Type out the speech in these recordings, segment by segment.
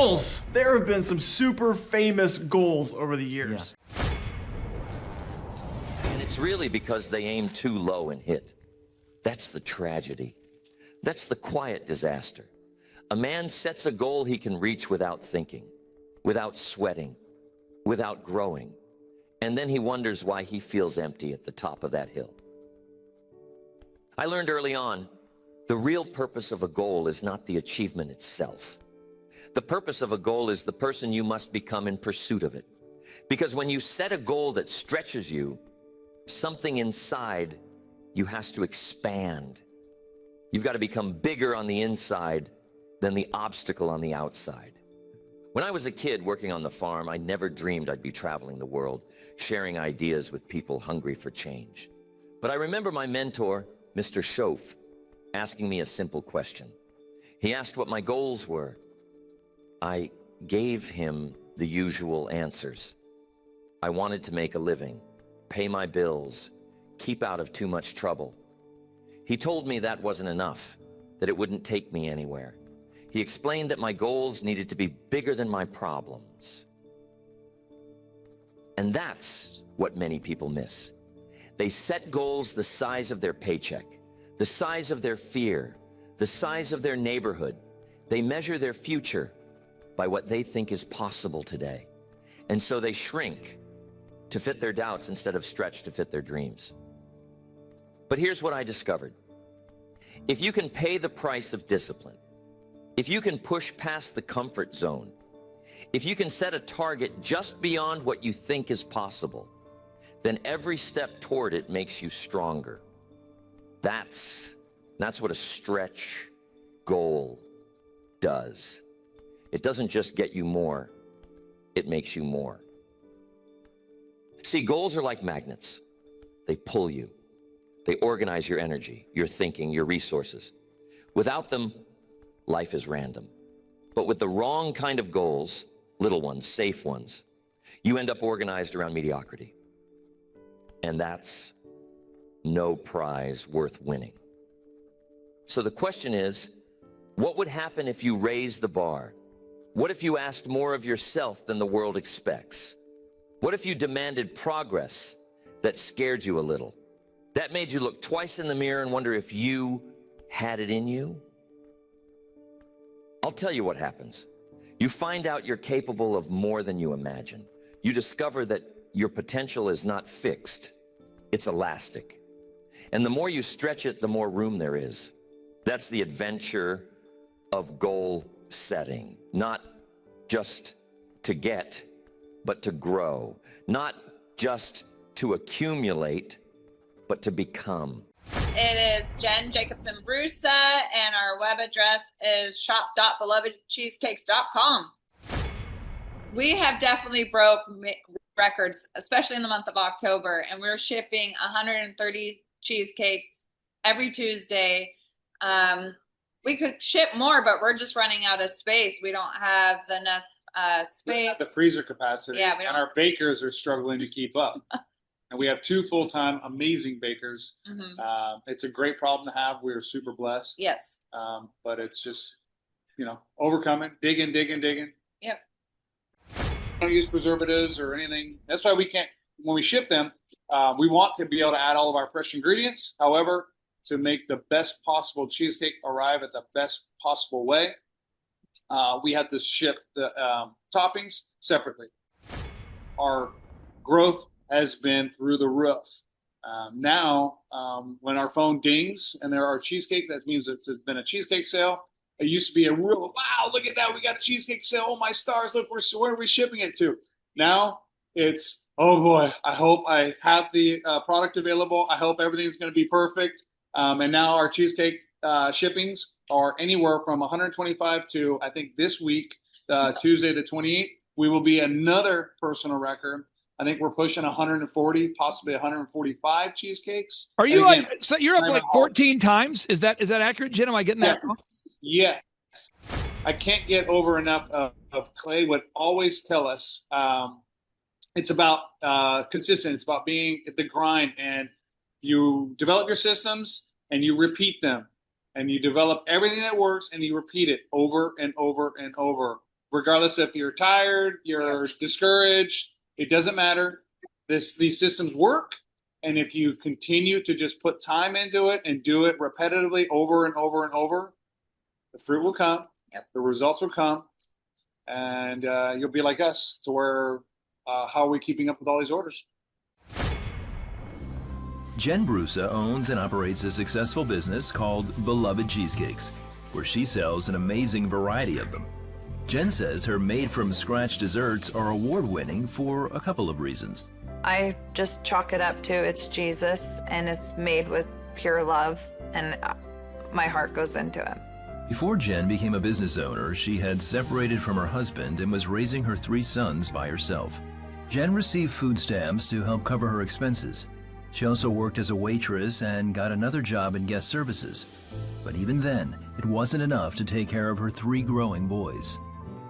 Goals! There have been some super famous goals over the years. And it's really because they aim too low and hit. That's the tragedy. That's the quiet disaster. A man sets a goal he can reach without thinking, without sweating, without growing. And then he wonders why he feels empty at the top of that hill. I learned early on, the real purpose of a goal is not the achievement itself. The purpose of a goal is the person you must become in pursuit of it. Because when you set a goal that stretches you, something inside you has to expand. You've got to become bigger on the inside than the obstacle on the outside. When I was a kid working on the farm, I never dreamed I'd be traveling the world, sharing ideas with people hungry for change. But I remember my mentor, Mr. Schoaf, asking me a simple question. He asked what my goals were. I gave him the usual answers. I wanted to make a living, pay my bills, keep out of too much trouble. He told me that wasn't enough, that it wouldn't take me anywhere. He explained that my goals needed to be bigger than my problems. And that's what many people miss. They set goals the size of their paycheck, the size of their fear, the size of their neighborhood. They measure their future by what they think is possible today. And so they shrink to fit their doubts instead of stretch to fit their dreams. But here's what I discovered. If you can pay the price of discipline, if you can push past the comfort zone, if you can set a target just beyond what you think is possible, then every step toward it makes you stronger. That's what a stretch goal does. It doesn't just get you more, it makes you more. See, goals are like magnets. They pull you. They organize your energy, your thinking, your resources. Without them, life is random. But with the wrong kind of goals, little ones, safe ones, you end up organized around mediocrity. And that's no prize worth winning. So the question is, what would happen if you raised the bar? What if you asked more of yourself than the world expects? What if you demanded progress that scared you a little? That made you look twice in the mirror and wonder if you had it in you? I'll tell you what happens. You find out you're capable of more than you imagine. You discover that your potential is not fixed, it's elastic. And the more you stretch it, the more room there is. That's the adventure of goal setting. Not just to get, but to grow. Not just to accumulate, but to become. It is Jen Jacobson Brusa, and our web address is shop.belovedcheesecakes.com. We have definitely broke records, especially in the month of October, and we're shipping 130 cheesecakes every Tuesday. We could ship more, but we're just running out of space. We don't have enough space. The freezer capacity. Yeah, and our bakers are struggling to keep up. And we have 2 full-time amazing bakers. Mm-hmm. It's a great problem to have. We're super blessed. Yes. But it's just, overcoming, digging. Yep. We don't use preservatives or anything. That's why we can't, when we ship them, we want to be able to add all of our fresh ingredients. However, to make the best possible cheesecake arrive at the best possible way, we have to ship the toppings separately. Our growth has been through the roof. Now, when our phone dings and there are cheesecake, that means it's been a cheesecake sale. It used to be a real, wow, look at that, we got a cheesecake sale, oh my stars, look, where are we shipping it to? Now, it's, oh boy, I hope I have the product available. I hope everything's gonna be perfect. And now our cheesecake shippings are anywhere from 125 to, I think this week, Tuesday the 28th, we will be another personal record. I think we're pushing 140, possibly 145 cheesecakes. Are you so you're up like 14 times? Is that accurate, Jen? Am I getting that wrong? Yes. I can't get over enough of Clay would always tell us it's about consistent. It's about being at the grind, and you develop your systems and you repeat them, and you develop everything that works and you repeat it over and over and over. regardless if you're tired, you're discouraged, it doesn't matter. These systems work. And if you continue to just put time into it and do it repetitively over and over and over, the fruit will come. Yep. The results will come. And you'll be like us, to where, how are we keeping up with all these orders? Jen Brusa owns and operates a successful business called Beloved Cheesecakes, where she sells an amazing variety of them. Jen says her made-from-scratch desserts are award-winning for a couple of reasons. I just chalk it up to it's Jesus, and it's made with pure love, and my heart goes into it. Before Jen became a business owner, she had separated from her husband and was raising her 3 sons by herself. Jen received food stamps to help cover her expenses. She also worked as a waitress and got another job in guest services. But even then, it wasn't enough to take care of her 3 growing boys.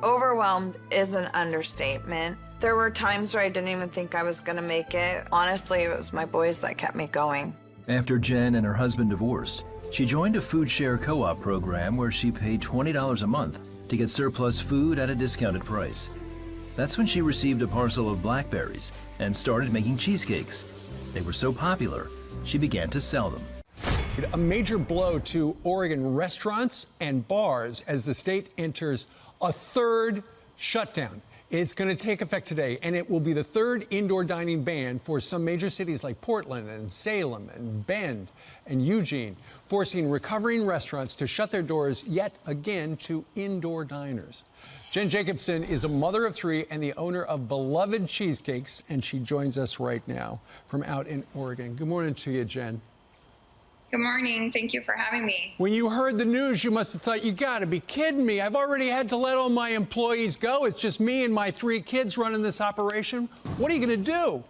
Overwhelmed is an understatement. There were times where I didn't even think I was gonna make it. Honestly, it was my boys that kept me going. After Jen and her husband divorced, she joined a food share co-op program where she paid $20 a month to get surplus food at a discounted price. That's when she received a parcel of blackberries and started making cheesecakes. They were so popular, she began to sell them. A major blow to Oregon restaurants and bars as the state enters a 3rd shutdown. It's going to take effect today, and it will be the 3rd indoor dining ban for some major cities like Portland and Salem and Bend and Eugene, forcing recovering restaurants to shut their doors yet again to indoor diners. Jen Jacobson is a mother of 3 and the owner of Beloved Cheesecakes, and she joins us right now from out in Oregon. Good morning to you, Jen. Good morning. Thank you for having me. When you heard the news, you must have thought, you got to be kidding me. I've already had to let all my employees go. It's just me and my 3 kids running this operation. What are you going to do?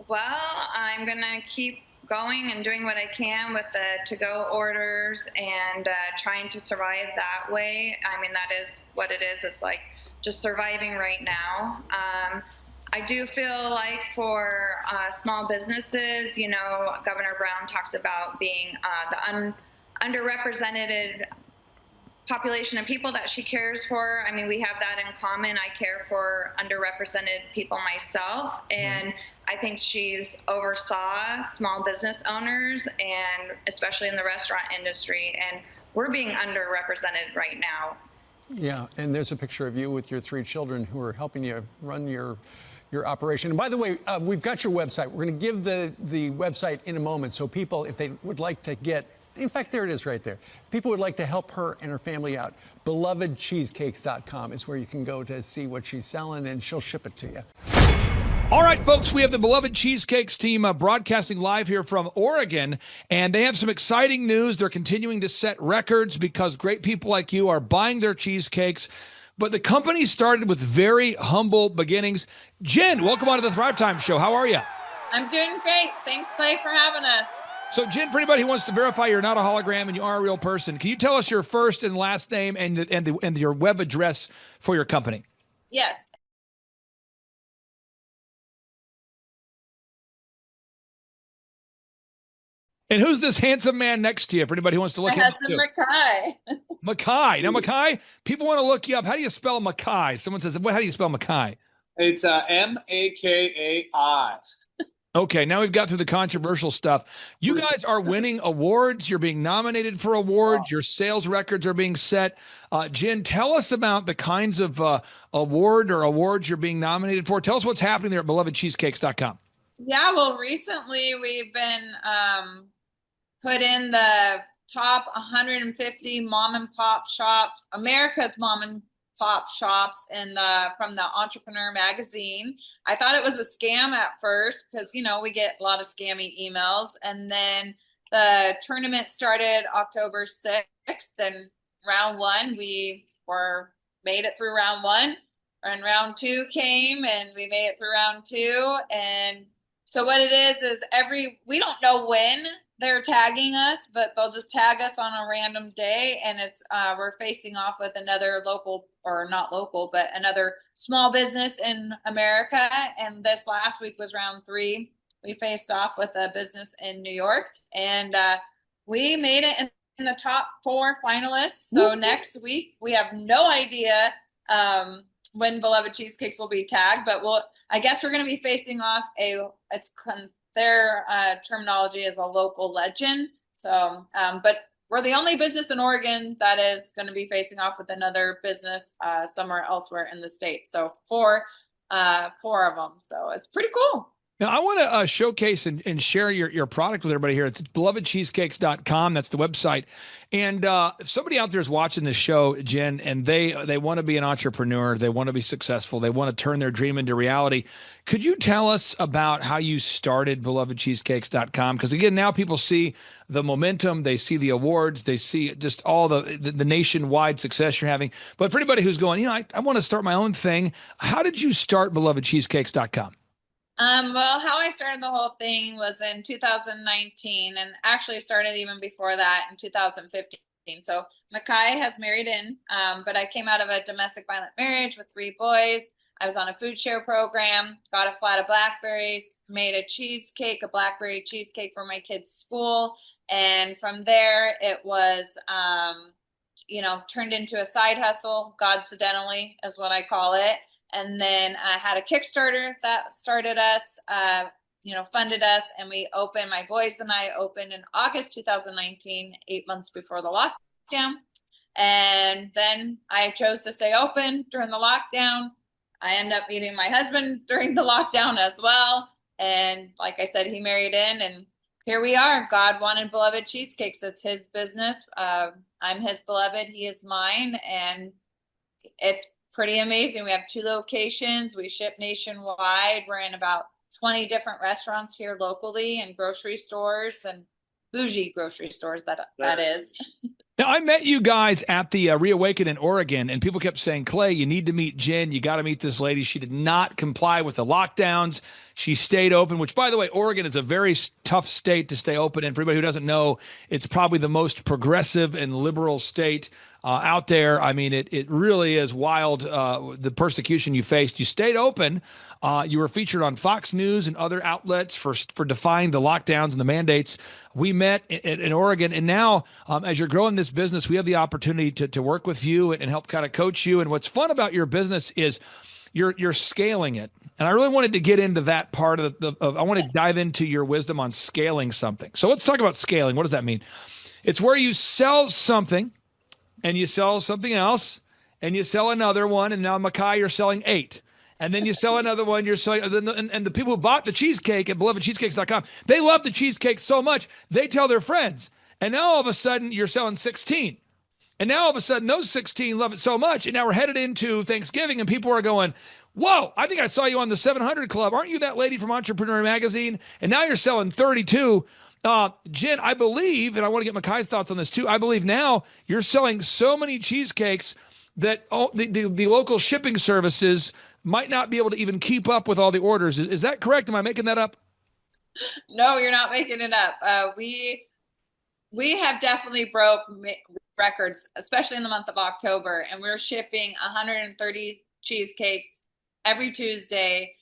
Well, I'm going to keep going and doing what I can with the to-go orders and trying to survive that way. I mean, that is what it is. It's like just surviving right now. I do feel like for small businesses, you know, Governor Brown talks about being the underrepresented population of people that she cares for. I mean, we have that in common. I care for underrepresented people myself, and I think she's oversaw small business owners, and especially in the restaurant industry, and we're being underrepresented right now. Yeah, and there's a picture of you with your 3 children who are helping you run your operation. And by the way, we've got your website. We're going to give the website in a moment, so people, if they would like to get, in fact, there it is right there. People would like to help her and her family out. BelovedCheesecakes.com is where you can go to see what she's selling, and she'll ship it to you. All right, folks, we have the Beloved Cheesecakes team broadcasting live here from Oregon, and they have some exciting news. They're continuing to set records because great people like you are buying their cheesecakes. But the company started with very humble beginnings. Jen, welcome on to the Thrivetime Show. How are you? I'm doing great. Thanks, Clay, for having us. So, Jen, for anybody who wants to verify you're not a hologram and you are a real person, can you tell us your first and last name and your web address for your company? Yes. And who's this handsome man next to you, for anybody who wants to look My him up? husband, Mackay. Mackay. Now, Mackay, people want to look you up. How do you spell Mackay? Someone says, how do you spell Mackay? It's M-A-K-A-I. Okay, now we've got through the controversial stuff. You guys are winning awards. You're being nominated for awards. Your sales records are being set. Jen, tell us about the kinds of awards you're being nominated for. Tell us what's happening there at BelovedCheesecakes.com. Yeah, well, recently we've been put in the top 150 mom and pop shops, America's mom and pop shops from the Entrepreneur magazine. I thought it was a scam at first because, you know, we get a lot of scammy emails. And then the tournament started October 6th, and round 1, we made it through round 1, and round 2 came and we made it through round 2. And so what it is we don't know when they're tagging us, but they'll just tag us on a random day, and it's we're facing off with another local, or not local, but another small business in America. And this last week was round 3. We faced off with a business in New York, and we made it in in the top 4 finalists. So next week we have no idea when Beloved Cheesecakes will be tagged, but I guess we're going to be facing off their terminology is a local legend. So, but we're the only business in Oregon that is going to be facing off with another business somewhere elsewhere in the state. So 4 of them. So it's pretty cool. Now, I want to showcase and share your product with everybody here. It's belovedcheesecakes.com. That's the website. And if somebody out there is watching this show, Jen, and they want to be an entrepreneur, they want to be successful, they want to turn their dream into reality, could you tell us about how you started belovedcheesecakes.com? Because, again, now people see the momentum, they see the awards, they see just all the nationwide success you're having. But for anybody who's going, I want to start my own thing, how did you start belovedcheesecakes.com? Well, how I started the whole thing was in 2019 and actually started even before that in 2015. So Makai has married in, but I came out of a domestic violent marriage with 3 boys. I was on a food share program, got a flat of blackberries, made a blackberry cheesecake for my kids' school. And from there, it was, turned into a side hustle, Godcidentally is what I call it. And then I had a Kickstarter that started us, funded us, and my boys and I opened in August 2019, 8 months before the lockdown. And then I chose to stay open during the lockdown. I ended up meeting my husband during the lockdown as well. And like I said, he married in, and here we are. God wanted Beloved Cheesecakes. It's his business. I'm his beloved. He is mine. And it's pretty amazing. We have 2 locations. We ship nationwide. We're in about 20 different restaurants here locally and grocery stores and bougie grocery stores, that is. Now, I met you guys at the Reawaken in Oregon, and people kept saying, Clay, you need to meet Jen. You got to meet this lady. She did not comply with the lockdowns. She stayed open, which, by the way, Oregon is a very tough state to stay open. And for anybody who doesn't know, it's probably the most progressive and liberal state out there. I mean, it really is wild, the persecution you faced. You stayed open. You were featured on Fox News and other outlets for defying the lockdowns and the mandates. We met in Oregon, and now as you're growing this business, we have the opportunity to work with you and help kind of coach you. And what's fun about your business is you're scaling it. And I really wanted to get into that part I want to dive into your wisdom on scaling something. So let's talk about scaling. What does that mean? It's where you sell something and you sell something else and you sell another one. And now, Makai, you're selling 8. And then you sell another one, you're selling, and the people who bought the cheesecake at belovedcheesecakes.com, they love the cheesecake so much, they tell their friends. And now all of a sudden you're selling 16. And now all of a sudden those 16 love it so much. And now we're headed into Thanksgiving and people are going, whoa, I think I saw you on the 700 Club. Aren't you that lady from Entrepreneur Magazine? And now you're selling 32. Jen, I believe, and I want to get Makai's thoughts on this too, I believe now you're selling so many cheesecakes that the local shipping services might not be able to even keep up with all the orders. Is that correct? Am I making that up? No, you're not making it up. We have definitely broke records, especially in the month of October, and we're shipping 130 cheesecakes every Tuesday.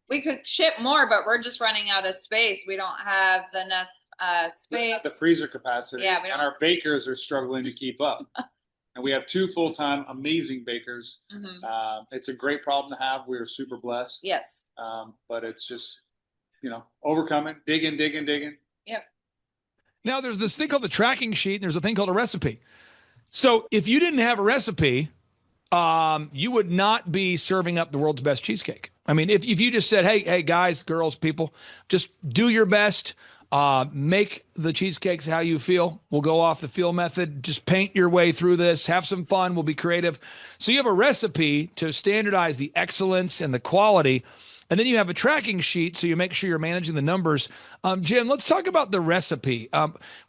We could ship more, but we're just running out of space. We don't have enough space. The freezer capacity. Yeah, and our bakers are struggling to keep up. And we have 2 full-time amazing bakers. Mm-hmm. It's a great problem to have. We're super blessed. Yes. But it's just, overcoming, digging. Yep. Now, there's this thing called the tracking sheet, and there's a thing called a recipe. So if you didn't have a recipe, you would not be serving up the world's best cheesecake. I mean, if you just said, hey, guys, girls, people, just do your best. Make the cheesecakes how you feel. We'll go off the feel method. Just paint your way through this. Have some fun. We'll be creative. So you have a recipe to standardize the excellence and the quality. And then you have a tracking sheet so you make sure you're managing the numbers. Jen, let's talk about the recipe.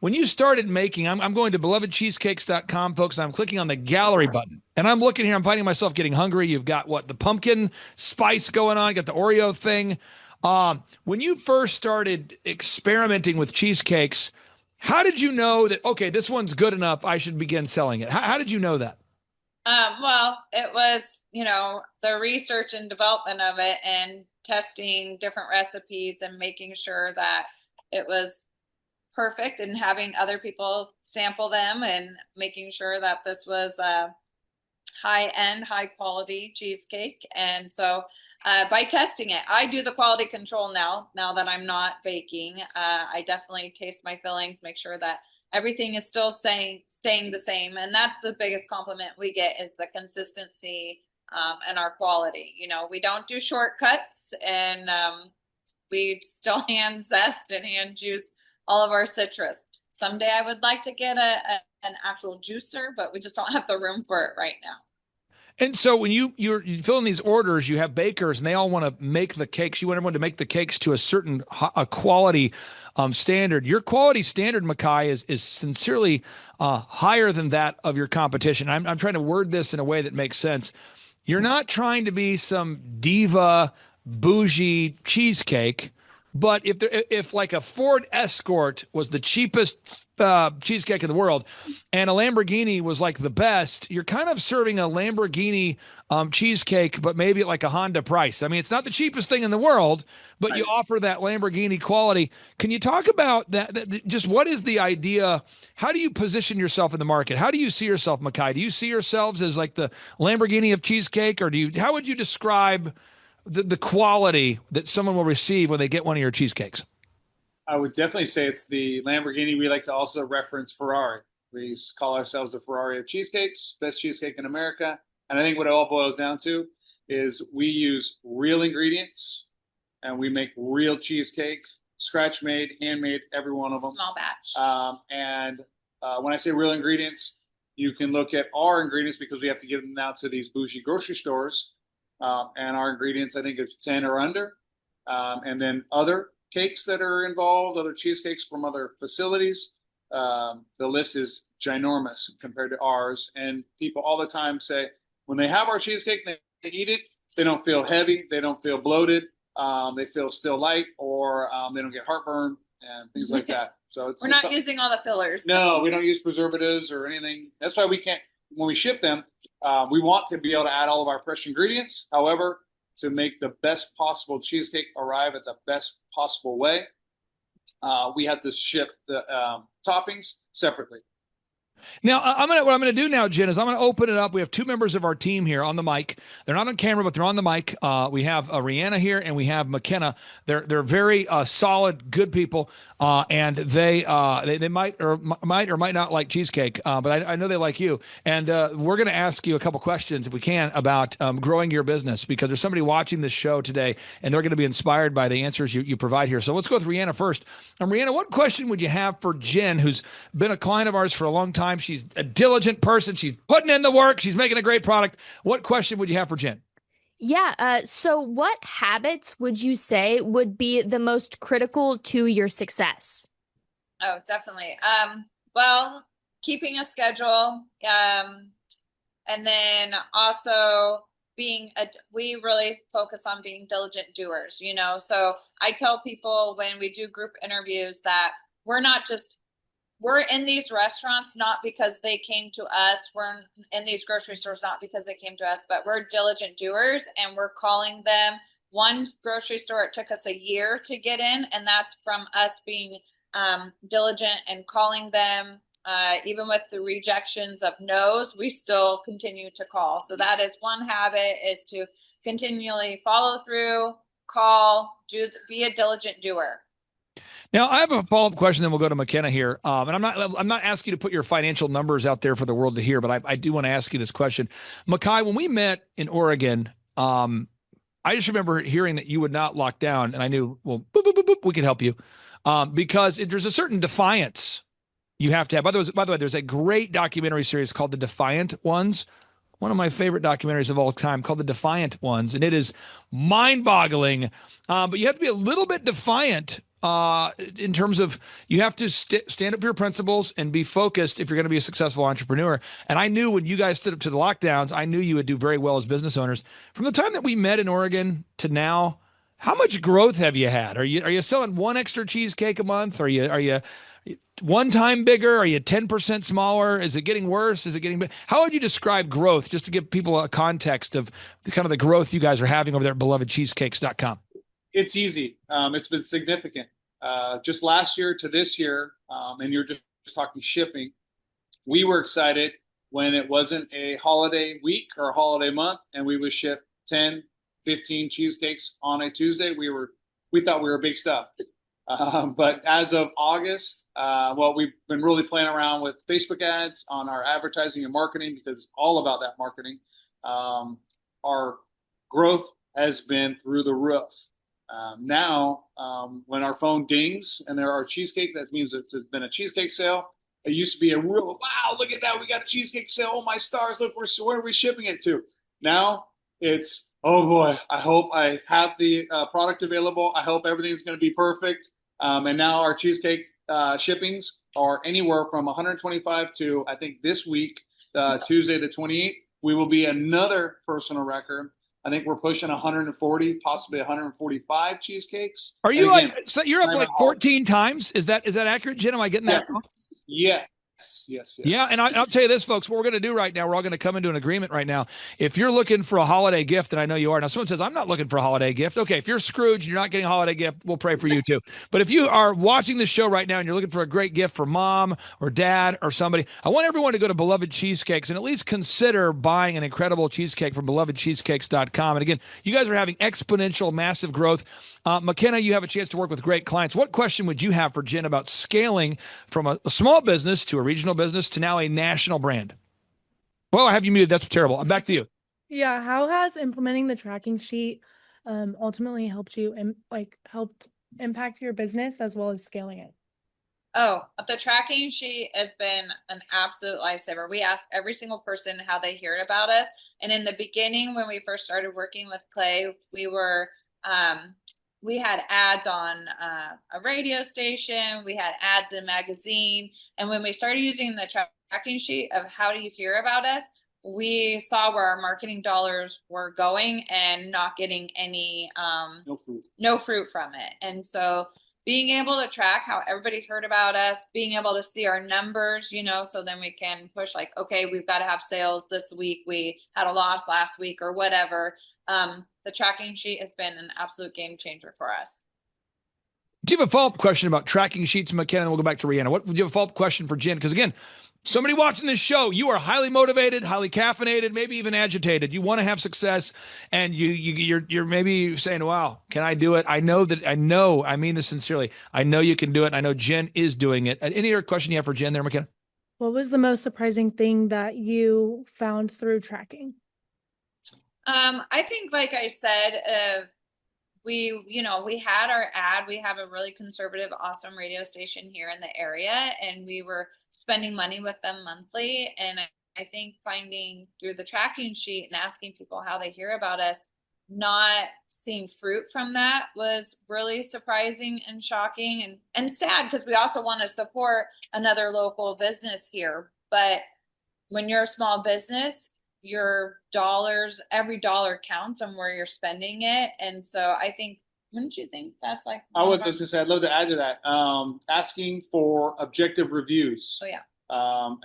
When you started making, I'm going to belovedcheesecakes.com, folks, and I'm clicking on the gallery button. And I'm looking here. I'm finding myself getting hungry. You've got the pumpkin spice going on. You got the Oreo thing. When you first started experimenting with cheesecakes, how did you know that, okay, this one's good enough, I should begin selling it? How did you know that? Well, it was, the research and development of it and testing different recipes and making sure that it was perfect, and having other people sample them and making sure that this was a high-end, high-quality cheesecake. And so by testing it, I do the quality control now that I'm not baking. I definitely taste my fillings, make sure that everything is still staying the same. And that's the biggest compliment we get, is the consistency and our quality. You know, we don't do shortcuts, and we still hand zest and hand juice all of our citrus. Someday I would like to get an actual juicer, but we just don't have the room for it right now. And so when you're filling these orders, you have bakers and they all want to make the cakes. You want everyone to make the cakes to a certain quality standard. Your quality standard, Makai, is sincerely higher than that of your competition. I'm trying to word this in a way that makes sense. You're not trying to be some diva, bougie cheesecake, but if like a Ford Escort was the cheapest cheesecake in the world and a Lamborghini was like the best, you're kind of serving a Lamborghini cheesecake, but maybe at like a Honda price. I mean, it's not the cheapest thing in the world, but you offer that Lamborghini quality. Can you talk about that? Just what is the idea? How do you position yourself in the market? How do you see yourself, Makai? Do you see yourselves as like the Lamborghini of cheesecake, or how would you describe the quality that someone will receive when they get one of your cheesecakes? I would definitely say it's the Lamborghini. We like to also reference Ferrari. We call ourselves the Ferrari of cheesecakes, best cheesecake in America. And I think what it all boils down to is we use real ingredients and we make real cheesecake, scratch made, handmade, every one of them. Small batch. When I say real ingredients, you can look at our ingredients because we have to give them out to these bougie grocery stores. And our ingredients, I think, is 10 or under. And then other cakes that are involved, other cheesecakes from other facilities. The list is ginormous compared to ours. And people all the time say when they have our cheesecake, they eat it, they don't feel heavy, they don't feel bloated, they feel still light, or they don't get heartburn and things like that. So we're not using all the fillers. No, we don't use preservatives or anything. That's why we can't, when we ship them, we want to be able to add all of our fresh ingredients. However, to make the best possible cheesecake arrive at the best possible way, we have to ship the toppings separately. Now, what I'm gonna do now, Jen, is I'm gonna open it up. We have two members of our team here on the mic. They're not on camera, but they're on the mic. We have Rihanna here, and we have McKenna. They're very solid, good people, and they might or might not like cheesecake, but I know they like you. And we're gonna ask you a couple questions, if we can, about growing your business, because there's somebody watching this show today, and they're gonna be inspired by the answers you provide here. So let's go with Rihanna first. Rihanna, what question would you have for Jen, who's been a client of ours for a long time? She's a diligent person. She's putting in the work. She's making a great product. What question would you have for Jen? Yeah. So what habits would you say would be the most critical to your success? Oh, definitely. Well, keeping a schedule, and then also we really focus on being diligent doers, you know? So I tell people when we do group interviews that we're in these restaurants not because they came to us. We're in these grocery stores not because they came to us, but we're diligent doers, and we're calling them. One grocery store, it took us a year to get in, and that's from us being diligent and calling them. Even with the rejections of no's, we still continue to call. So that is one habit, is to continually follow through, call, be a diligent doer. Now, I have a follow-up question, then we'll go to McKenna here. And I'm not asking you to put your financial numbers out there for the world to hear, but I do want to ask you this question. Makai, when we met in Oregon, I just remember hearing that you would not lock down, and I knew, well, boop, boop, boop, boop, we could help you, because there's a certain defiance you have to have. By the way, there's a great documentary series called The Defiant Ones, one of my favorite documentaries of all time, called The Defiant Ones, and it is mind-boggling. But you have to be a little bit defiant in terms of you have to stand up for your principles and be focused if you're going to be a successful entrepreneur. And I knew when you guys stood up to the lockdowns, I knew you would do very well as business owners. From the time that we met in Oregon to now, how much growth have you had? Are you selling one extra cheesecake a month? Are you one time bigger? Are you 10% smaller? Is it getting worse? Is it getting better? How would you describe growth, just to give people a context of the kind of the growth you guys are having over there at belovedcheesecakes.com? It's easy. It's been significant. just last year to this year, and you're just talking shipping, we were excited when it wasn't a holiday week or a holiday month and we would ship 10, 15 cheesecakes on a Tuesday. We thought we were big stuff. But as of August, well, we've been really playing around with Facebook ads on our advertising and marketing because it's all about that marketing. Our growth has been through the roof. Now, when our phone dings and there are cheesecake, that means it's been a cheesecake sale. It used to be a real, wow, look at that. We got a cheesecake sale. Oh, my stars. Look, where are we shipping it to? Now it's, oh boy, I hope I have the product available. I hope everything's going to be perfect. And now our cheesecake shippings are anywhere from 125 to, I think this week, Tuesday the 28th, we will be another personal record. I think we're pushing 140, possibly 145 cheesecakes. Are you again, like, so you're up like 14 times? Is that accurate, Jen? Am I getting that wrong? Yes. Yeah, and I'll tell you this, folks, what we're going to do right now, we're all going to come into an agreement right now. If you're looking for a holiday gift, and I know you are. Now, someone says, I'm not looking for a holiday gift. Okay, if you're Scrooge and you're not getting a holiday gift, we'll pray for you too. But if you are watching the show right now and you're looking for a great gift for mom or dad or somebody, I want everyone to go to Beloved Cheesecakes and at least consider buying an incredible cheesecake from belovedcheesecakes.com. And again, you guys are having exponential, massive growth. McKenna, you have a chance to work with great clients. What question would you have for Jen about scaling from a small business to a regional business to now a national brand? Well, I have you muted. That's terrible. I'm back to you. Yeah, how has implementing the tracking sheet ultimately helped you and helped impact your business as well as scaling it? Oh, the tracking sheet has been an absolute lifesaver. We ask every single person how they heard about us. And in the beginning, when we first started working with Clay, we had ads on a radio station. We had ads in a magazine. And when we started using the tracking sheet of how do you hear about us, we saw where our marketing dollars were going and not getting any no fruit from it. And so being able to track how everybody heard about us, being able to see our numbers, so then we can push like, okay, we've got to have sales this week. We had a loss last week or whatever. The tracking sheet has been an absolute game changer for us. Do you have a follow-up question about tracking sheets, McKenna? And we'll go back to Rihanna. Do you have a follow-up question for Jen? Because again, somebody watching this show, you are highly motivated, highly caffeinated, maybe even agitated. You want to have success, and you're maybe saying, "Wow, can I do it?" I mean this sincerely. I know you can do it. I know Jen is doing it. Any other question you have for Jen there, McKenna? What was the most surprising thing that you found through tracking? I think, like I said, we had our ad. We have a really conservative, awesome radio station here in the area, and we were spending money with them monthly. And I think finding through the tracking sheet and asking people how they hear about us, not seeing fruit from that was really surprising and shocking and sad, because we also want to support another local business here. But when you're a small business, your dollars, every dollar counts on where you're spending it. And so I think, wouldn't you think that's like, I was going to say, I'd love to add to that. Asking for objective reviews. Oh yeah.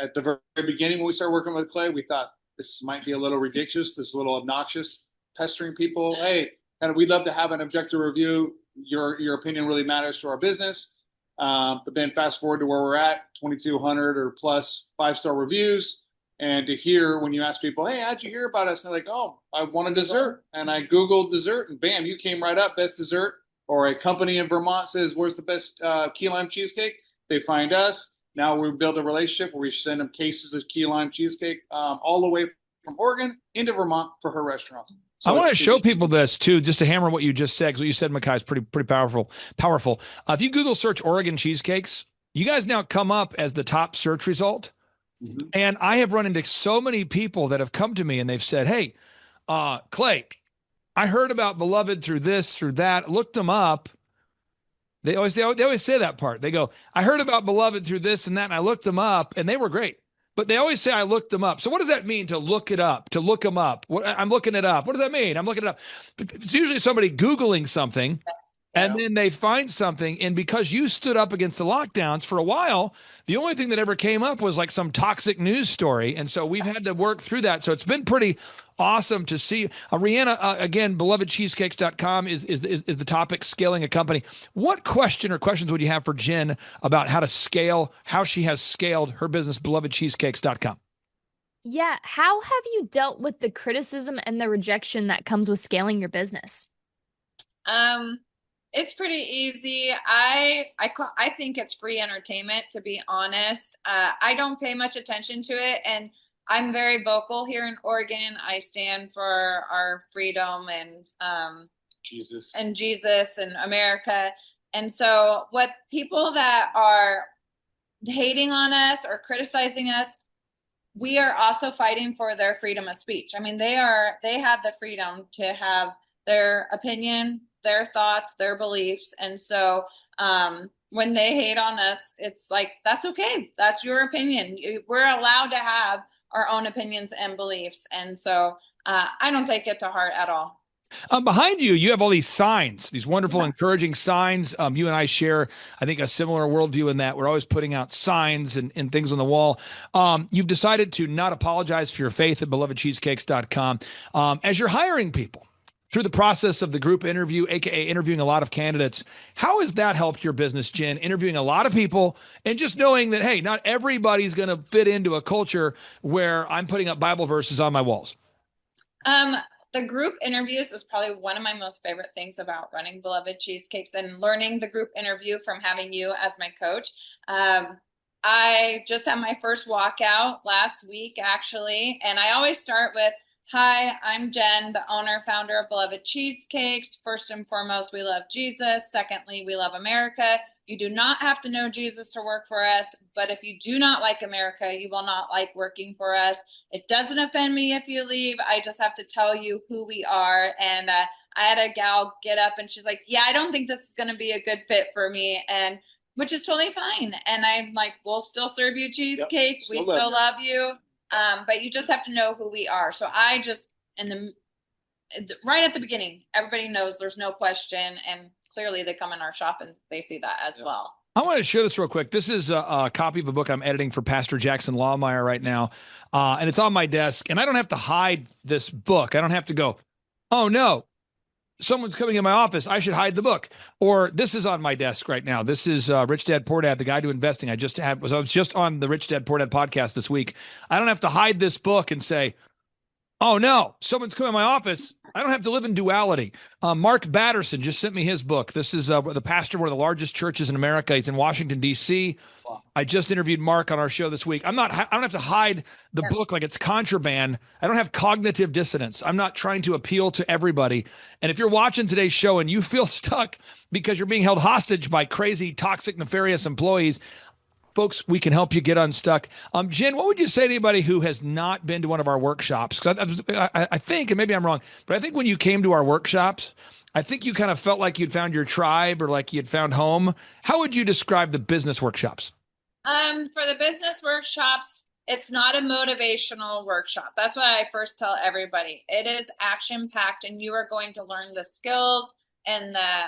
At the very beginning, when we started working with Clay, we thought this might be a little ridiculous, this is a little obnoxious, pestering people. Hey, and we'd love to have an objective review. Your opinion really matters to our business. But then fast forward to where we're at, 2,200 or plus 5-star reviews. And to hear when you ask people, hey, how'd you hear about us? And they're like, oh, I want a dessert. And I Googled dessert and bam, you came right up, best dessert. Or a company in Vermont says, where's the best key lime cheesecake? They find us. Now we build a relationship where we send them cases of key lime cheesecake all the way from Oregon into Vermont for her restaurant. So I want to show people this too, just to hammer what you just said, because what you said, Makai, is pretty powerful. If you Google search Oregon cheesecakes, you guys now come up as the top search result. Mm-hmm. And I have run into so many people that have come to me and they've said, hey, Clay, I heard about Beloved through this, through that, looked them up. They always say that part. They go, I heard about Beloved through this and that, and I looked them up and they were great. But they always say I looked them up. So what does that mean, to look it up, to look them up? I'm looking it up. What does that mean? I'm looking it up. It's usually somebody Googling something And then they find something. And because you stood up against the lockdowns for a while, the only thing that ever came up was like some toxic news story. And so we've had to work through that. So it's been pretty awesome to see. Rihanna, again, belovedcheesecakes.com is the topic, scaling a company. What question or questions would you have for Jen about how to scale, how she has scaled her business, belovedcheesecakes.com? Yeah. How have you dealt with the criticism and the rejection that comes with scaling your business? It's pretty easy. I think it's free entertainment, to be honest. I don't pay much attention to it, and I'm very vocal here in Oregon. I stand for our freedom and Jesus and America. And so what people that are hating on us or criticizing us, we are also fighting for their freedom of speech. I mean, they have the freedom to have their opinion, their thoughts, their beliefs. And so when they hate on us, it's like, that's okay. That's your opinion. We're allowed to have our own opinions and beliefs. And so I don't take it to heart at all. Behind you, you have all these signs, these wonderful, encouraging signs. You and I share, I think, a similar worldview in that we're always putting out signs and things on the wall. You've decided to not apologize for your faith at belovedcheesecakes.com. As you're hiring people through the process of the group interview, AKA interviewing a lot of candidates, how has that helped your business, Jen? Interviewing a lot of people and just knowing that, hey, not everybody's going to fit into a culture where I'm putting up Bible verses on my walls. The group interviews is probably one of my most favorite things about running Beloved Cheesecakes and learning the group interview from having you as my coach. I just had my first walkout last week, actually, and I always start with, hi, I'm Jen, the owner, founder of Beloved Cheesecakes. First and foremost, we love Jesus. Secondly, we love America. You do not have to know Jesus to work for us, but if you do not like America, you will not like working for us. It doesn't offend me if you leave. I just have to tell you who we are. And I had a gal get up and she's like, yeah, I don't think this is going to be a good fit for me. And which is totally fine. And I'm like, we'll still serve you cheesecake. Yep, we still love you. But you just have to know who we are. So I just, right at the beginning, everybody knows there's no question. And clearly they come in our shop and they see that as well. I want to share this real quick. This is a copy of a book I'm editing for Pastor Jackson Lawmeyer right now. And it's on my desk. And I don't have to hide this book. I don't have to go, oh, no, someone's coming in my office. I should hide the book. Or this is on my desk right now. This is Rich Dad Poor Dad, The Guide to Investing. I was just on the Rich Dad Poor Dad podcast this week. I don't have to hide this book and say, oh, no, someone's coming in my office. I don't have to live in duality. Mark Batterson just sent me his book. This is the pastor of one of the largest churches in America. He's in Washington, D.C. Wow. I just interviewed Mark on our show this week. I don't have to hide the book like it's contraband. I don't have cognitive dissonance. I'm not trying to appeal to everybody. And if you're watching today's show and you feel stuck because you're being held hostage by crazy, toxic, nefarious employees, folks, we can help you get unstuck. Jen, what would you say to anybody who has not been to one of our workshops? Because I think, and maybe I'm wrong, but I think when you came to our workshops, I think you kind of felt like you'd found your tribe or like you'd found home. How would you describe the business workshops? For the business workshops, it's not a motivational workshop. That's what I first tell everybody. It is action-packed, and you are going to learn the skills and the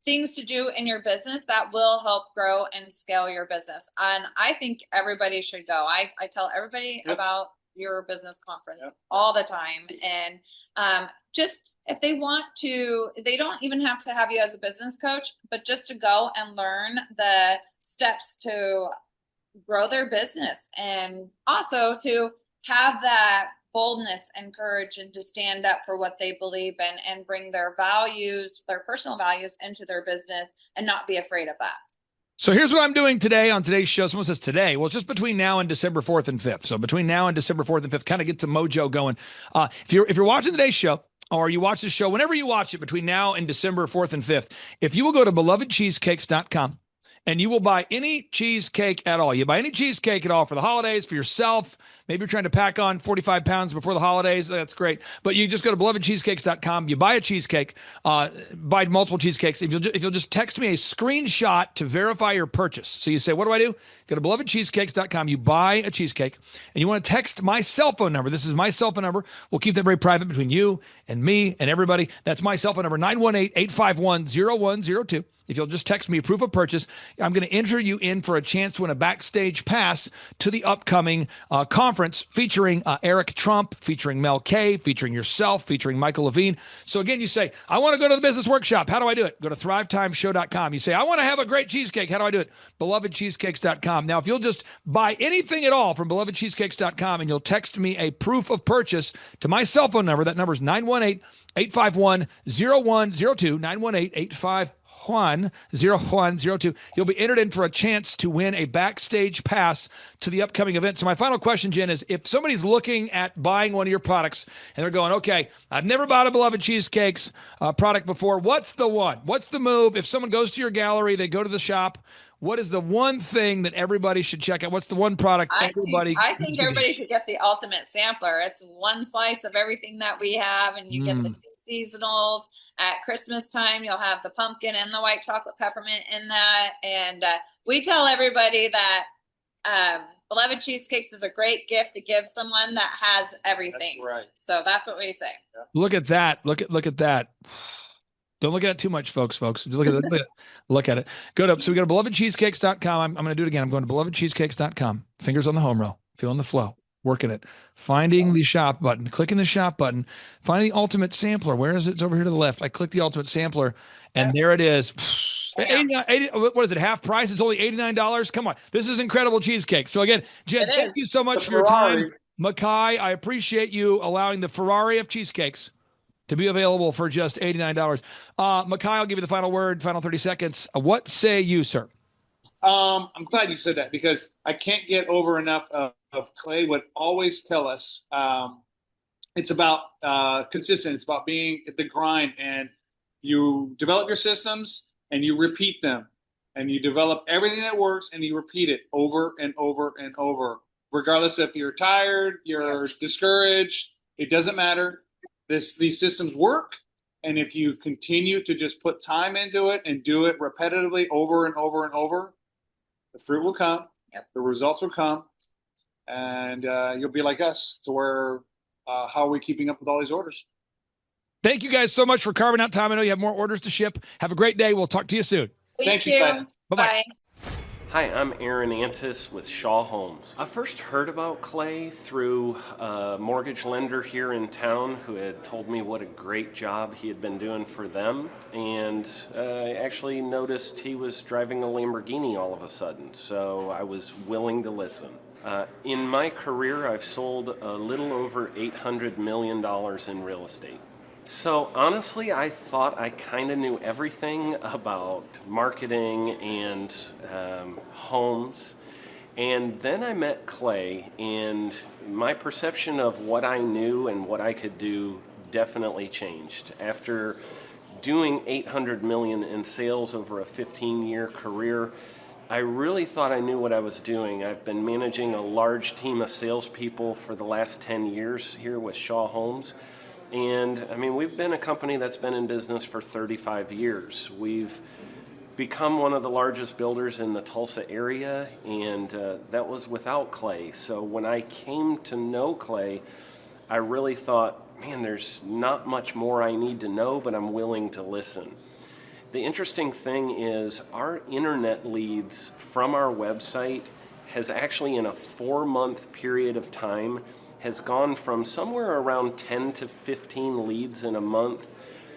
things to do in your business that will help grow and scale your business. And I think everybody should go. I tell everybody about your business conference all the time. And just if they want to, they don't even have to have you as a business coach, but just to go and learn the steps to grow their business, and also to have that boldness and courage and to stand up for what they believe in and bring their values, their personal values, into their business and not be afraid of that. So here's what I'm doing today on today's show. Someone says today. Well, it's just between now and December 4th and 5th. So between now and December 4th and 5th, kind of get some mojo going. If you're watching today's show, or you watch the show, whenever you watch it between now and December 4th and 5th, if you will go to belovedcheesecakes.com and you will buy any cheesecake at all. You buy any cheesecake at all for the holidays, for yourself. Maybe you're trying to pack on 45 pounds before the holidays. That's great. But you just go to belovedcheesecakes.com. You buy a cheesecake, buy multiple cheesecakes. If you'll just text me a screenshot to verify your purchase. So you say, what do? Go to belovedcheesecakes.com. You buy a cheesecake, and you want to text my cell phone number. This is my cell phone number. We'll keep that very private between you and me and everybody. That's my cell phone number, 918-851-0102. If you'll just text me proof of purchase, I'm going to enter you in for a chance to win a backstage pass to the upcoming conference featuring Eric Trump, featuring Mel K, featuring yourself, featuring Michael Levine. So again, you say, I want to go to the business workshop. How do I do it? Go to thrivetimeshow.com. You say, I want to have a great cheesecake. How do I do it? Belovedcheesecakes.com. Now, if you'll just buy anything at all from belovedcheesecakes.com and you'll text me a proof of purchase to my cell phone number, that number is 918-851-0102, 918-851-0102. You'll be entered in for a chance to win a backstage pass to the upcoming event. So my final question, Jen, is if somebody's looking at buying one of your products and they're going, okay, I've never bought a Beloved Cheesecakes product before. What's the one? What's the move? If someone goes to your gallery, they go to the shop, what is the one thing that everybody should check out? What's the one product I think everybody should get the ultimate sampler. It's one slice of everything that we have, and you get the 2 seasonals. At Christmas time, you'll have the pumpkin and the white chocolate peppermint in that. And we tell everybody that Beloved Cheesecakes is a great gift to give someone that has everything. That's right. So that's what we say. Yeah. Look at that. Look at that. Don't look at it too much, folks. Look at it. Look at it. So we go to belovedcheesecakes.com. I'm going to do it again. I'm going to belovedcheesecakes.com. Fingers on the home row. Feeling the flow. Working it. Finding the shop button. Clicking the shop button. Finding the ultimate sampler. Where is it? It's over here to the left. I click the ultimate sampler, and there it is. 80, what is it? Half price? It's only $89. Come on. This is incredible cheesecake. So again, Jen, thank you so much for your time. Makai, I appreciate you allowing the Ferrari of cheesecakes to be available for just $89. Makai, I'll give you the final word, final 30 seconds. What say you, sir? I'm glad you said that, because I can't get over enough of Clay would always tell us it's about consistent. It's about being at the grind, and you develop your systems and you repeat them, and you develop everything that works and you repeat it over and over and over, regardless if you're tired, you're discouraged, it doesn't matter. These systems work. And if you continue to just put time into it and do it repetitively over and over and over, the fruit will come, the results will come, and you'll be like us to where, how are we keeping up with all these orders? Thank you guys so much for carving out time. I know you have more orders to ship. Have a great day. We'll talk to you soon. Thank you. Bye-bye. Bye. Hi, I'm Aaron Antis with Shaw Homes. I first heard about Clay through a mortgage lender here in town who had told me what a great job he had been doing for them, and I actually noticed he was driving a Lamborghini all of a sudden, so I was willing to listen. In my career, I've sold a little over $800 million in real estate. So honestly, I thought I kind of knew everything about marketing and homes. And then I met Clay, and my perception of what I knew and what I could do definitely changed. After doing $800 million in sales over a 15-year career, I really thought I knew what I was doing. I've been managing a large team of salespeople for the last 10 years here with Shaw Homes. And I mean, we've been a company that's been in business for 35 years. We've become one of the largest builders in the Tulsa area, and that was without Clay. So when I came to know Clay, I really thought, man, there's not much more I need to know, but I'm willing to listen. The interesting thing is our internet leads from our website has actually, in a 4-month period of time, has gone from somewhere around 10 to 15 leads in a month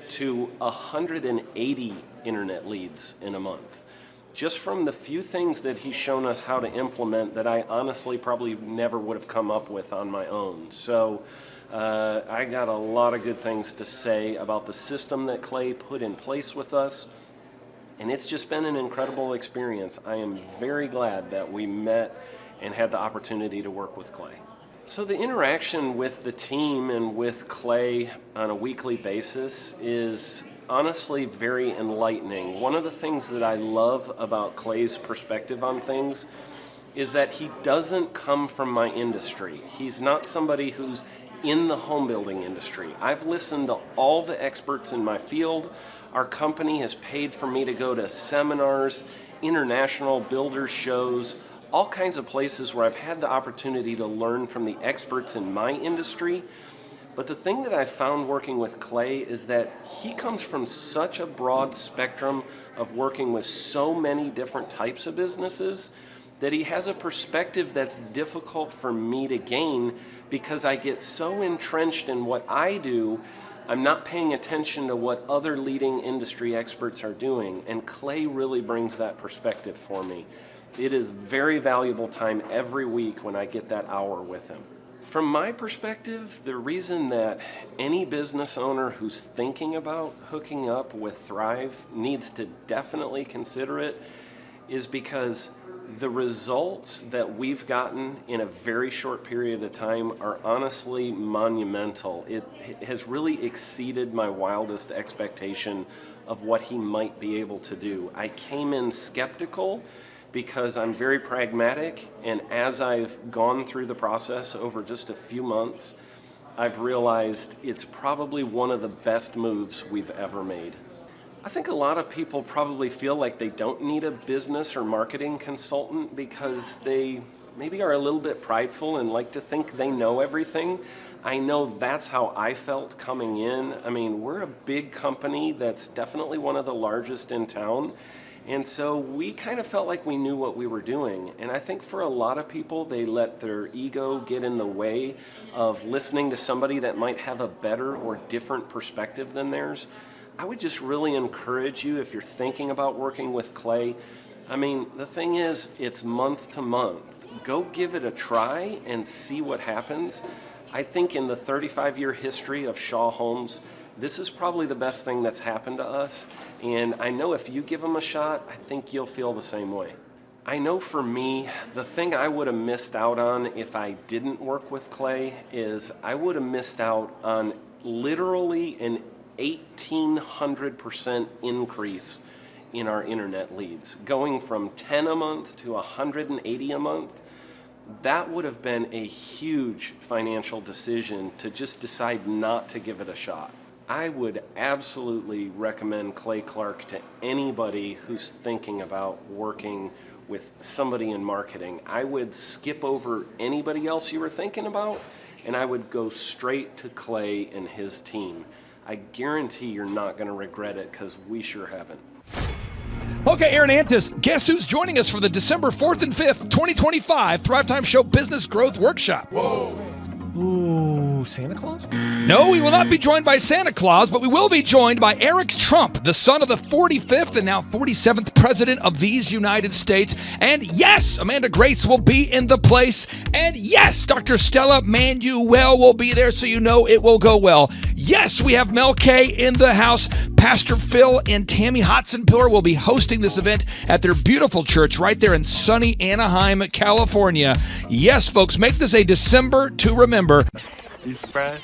to 180 internet leads in a month. Just from the few things that he's shown us how to implement that I honestly probably never would have come up with on my own. So I got a lot of good things to say about the system that Clay put in place with us. And it's just been an incredible experience. I am very glad that we met and had the opportunity to work with Clay. So the interaction with the team and with Clay on a weekly basis is honestly very enlightening. One of the things that I love about Clay's perspective on things is that he doesn't come from my industry. He's not somebody who's in the home building industry. I've listened to all the experts in my field. Our company has paid for me to go to seminars, international builder shows, all kinds of places where I've had the opportunity to learn from the experts in my industry. But the thing that I found working with Clay is that he comes from such a broad spectrum of working with so many different types of businesses that he has a perspective that's difficult for me to gain because I get so entrenched in what I do, I'm not paying attention to what other leading industry experts are doing. And Clay really brings that perspective for me. It is very valuable time every week when I get that hour with him. From my perspective, the reason that any business owner who's thinking about hooking up with Thrive needs to definitely consider it is because the results that we've gotten in a very short period of time are honestly monumental. It has really exceeded my wildest expectation of what he might be able to do. I came in skeptical because I'm very pragmatic, and as I've gone through the process over just a few months, I've realized it's probably one of the best moves we've ever made. I think a lot of people probably feel like they don't need a business or marketing consultant because they maybe are a little bit prideful and like to think they know everything. I know that's how I felt coming in. I mean, we're a big company that's definitely one of the largest in town. And so we kind of felt like we knew what we were doing. And I think for a lot of people, they let their ego get in the way of listening to somebody that might have a better or different perspective than theirs. I would just really encourage you, if you're thinking about working with Clay, I mean, the thing is, it's month to month. Go give it a try and see what happens. I think in the 35-year history of Shaw Homes, this is probably the best thing that's happened to us. And I know if you give them a shot, I think you'll feel the same way. I know for me, the thing I would have missed out on if I didn't work with Clay is I would have missed out on literally an 1,800% increase in our internet leads, going from 10 a month to 180 a month. That would have been a huge financial decision to just decide not to give it a shot. I would absolutely recommend Clay Clark to anybody who's thinking about working with somebody in marketing. I would skip over anybody else you were thinking about, and I would go straight to Clay and his team. I guarantee you're not going to regret it because we sure haven't. Okay, Aaron Antis, guess who's joining us for the December 4th and 5th, 2025 Thrivetime Show Business Growth Workshop? Whoa. Ooh, Santa Claus? No, we will not be joined by Santa Claus, but we will be joined by Eric Trump, the son of the 45th and now 47th President of these United States. And yes, Amanda Grace will be in the place. And yes, Dr. Stella Manuel will be there, so you know it will go well. Yes, we have Mel K in the house. Pastor Phil and Tammy Hotson-Pillar will be hosting this event at their beautiful church right there in sunny Anaheim, California. Yes, folks, make this a December to remember. He's fresh.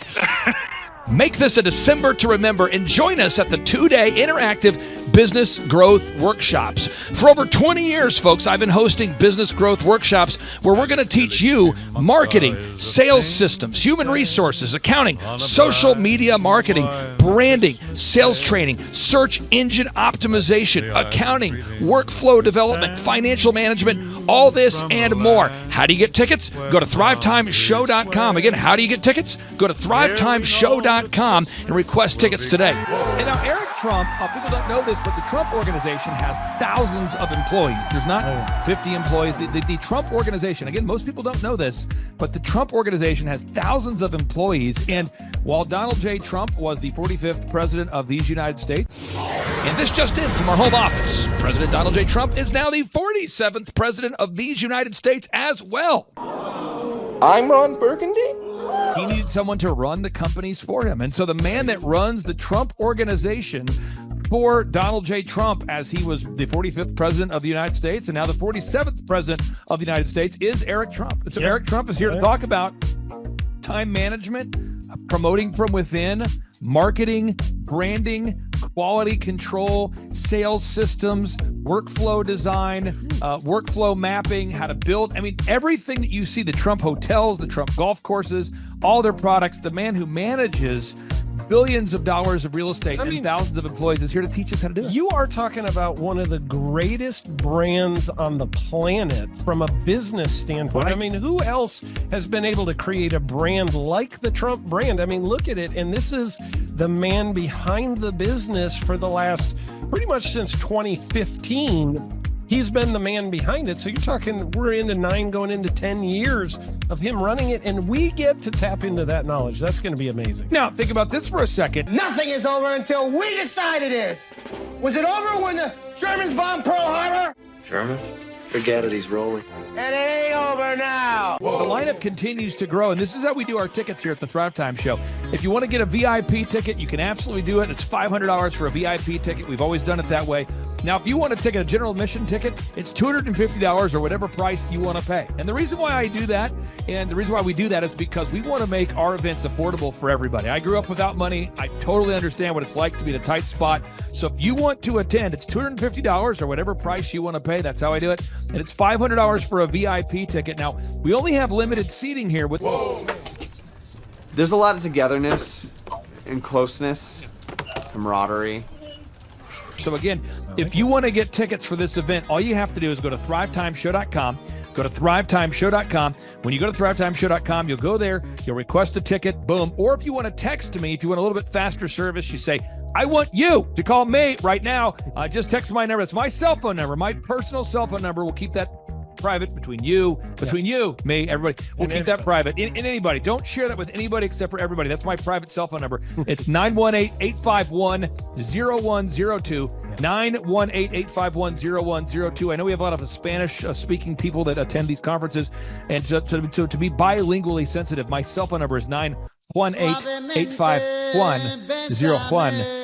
Make this a December to remember and join us at the 2-day interactive business growth workshops. For over 20 years, folks, I've been hosting business growth workshops where we're going to teach you marketing, sales systems, human resources, accounting, social media marketing, branding, sales training, search engine optimization, accounting, workflow development, financial management, all this and more. How do you get tickets? Go to thrivetimeshow.com. Again, how do you get tickets? Go to thrivetimeshow.com and request tickets today. And now Eric Trump, people don't know this, but the Trump organization has thousands of employees. There's not 50 employees. The Trump organization, again, most people don't know this, but the Trump organization has thousands of employees. And while Donald J. Trump was the 45th president of these United States, and this just in from our home office, President Donald J. Trump is now the 47th president of these United States as well. I'm Ron Burgundy? He needed someone to run the companies for him. And so the man that runs the Trump organization for Donald J. Trump, as he was the 45th president of the United States and now the 47th president of the United States, is Eric Trump. And so Eric Trump is here to talk about time management, promoting from within, marketing, branding, quality control, sales systems, workflow design, workflow mapping, how to build. I mean, everything that you see, the Trump hotels, the Trump golf courses, all their products, the man who manages billions of dollars of real estate and thousands of employees is here to teach us how to do it. You are talking about one of the greatest brands on the planet from a business standpoint. Right. I mean, who else has been able to create a brand like the Trump brand? I mean, look at it. And this is the man behind the business for the last pretty much since 2015. He's been the man behind it. So you're talking, we're into 9 going into 10 years of him running it, and we get to tap into that knowledge. That's going to be amazing. Now, think about this for a second. Nothing is over until we decide it is. Was it over when the Germans bombed Pearl Harbor? German? Forget it, he's rolling. And it ain't over now. The lineup continues to grow, and this is how we do our tickets here at the Thrivetime Show. If you want to get a VIP ticket, you can absolutely do it. It's $500 for a VIP ticket. We've always done it that way. Now, if you want to take a general admission ticket, it's $250 or whatever price you want to pay. And the reason why I do that, and the reason why we do that is because we want to make our events affordable for everybody. I grew up without money. I totally understand what it's like to be in a tight spot. So if you want to attend, it's $250 or whatever price you want to pay. That's how I do it. And it's $500 for a VIP ticket. Now, we only have limited seating here with... There's a lot of togetherness and closeness, camaraderie. So again, if you want to get tickets for this event, all you have to do is go to thrivetimeshow.com. Go to thrivetimeshow.com. When you go to thrivetimeshow.com, you'll go there, you'll request a ticket, boom. Or if you want to text me, if you want a little bit faster service, you say, I want you to call me right now. Just text my number. It's my cell phone number, my personal cell phone number. We'll keep that private between you, me, everybody. We'll keep that private. In anybody. Don't share that with anybody except for everybody. That's my private cell phone number. It's 918-851-0102. 918-851-0102. I know we have a lot of Spanish-speaking people that attend these conferences, and so to be bilingually sensitive, my cell phone number is 918-851-0102.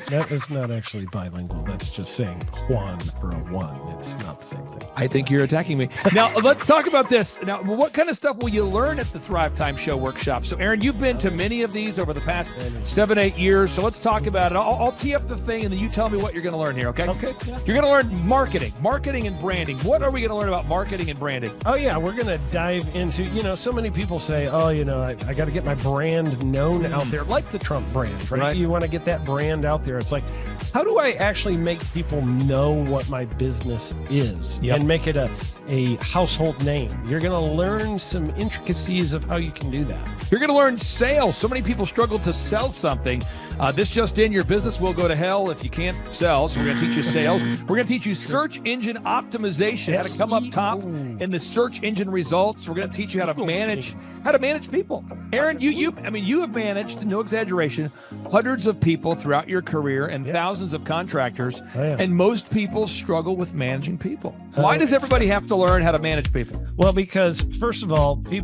That is not actually bilingual. That's just saying Juan for a one. It's not the same thing. I think you're attacking me. Now, let's talk about this. Now, what kind of stuff will you learn at the Thrivetime Show workshop? So, Aaron, you've been to many of these over the past 7-8 years. So let's talk about it. I'll tee up the thing, and then you tell me what you're going to learn here, okay? Okay. You're going to learn marketing and branding. What are we going to learn about marketing and branding? Oh, yeah. We're going to dive into, so many people say, I got to get my brand known out there, like the Trump brand, right? You want to get that brand out there. It's like, how do I actually make people know what my business is and make it a household name? You're going to learn some intricacies of how you can do that. You're going to learn sales. So many people struggle to sell something. This just in, your business will go to hell if you can't sell. So we're going to teach you sales. We're going to teach you search engine optimization, how to come up top in the search engine results. We're going to teach you how to manage people. Aaron, you have managed, no exaggeration, hundreds of people throughout your career and thousands of contractors. And most people struggle with managing people. Why does everybody have to learn how to manage people? Well, because first of all, you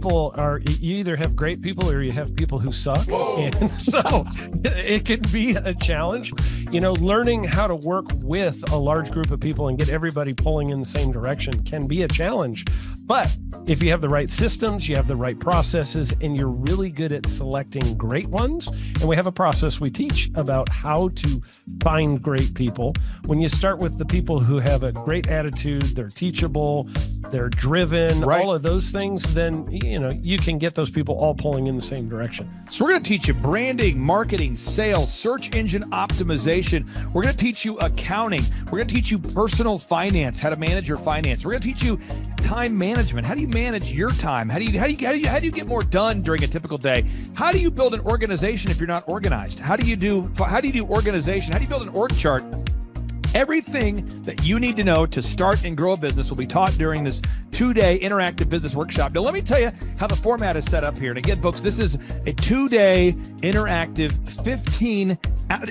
either have great people or you have people who suck. And so it can be a challenge. Learning how to work with a large group of people and get everybody pulling in the same direction can be a challenge. But if you have the right systems, you have the right processes, and you're really good at selecting great ones, and we have a process we teach about how to find great people. When you start with the people who have a great attitude, they're teachable, they're driven, all of those things, then, you can get those people all pulling in the same direction. So we're going to teach you branding, marketing, sales, search engine optimization. We're going to teach you accounting. We're going to teach you personal finance, how to manage your finance. We're going to teach you time management. How do you manage your time? How do you get more done during a typical day? How do you build an organization if you're not organized? How do you do organization? How do you build an org chart? Everything that you need to know to start and grow a business will be taught during this 2-day interactive business workshop. Now, let me tell you how the format is set up here. And again, folks, this is a 2-day interactive 15.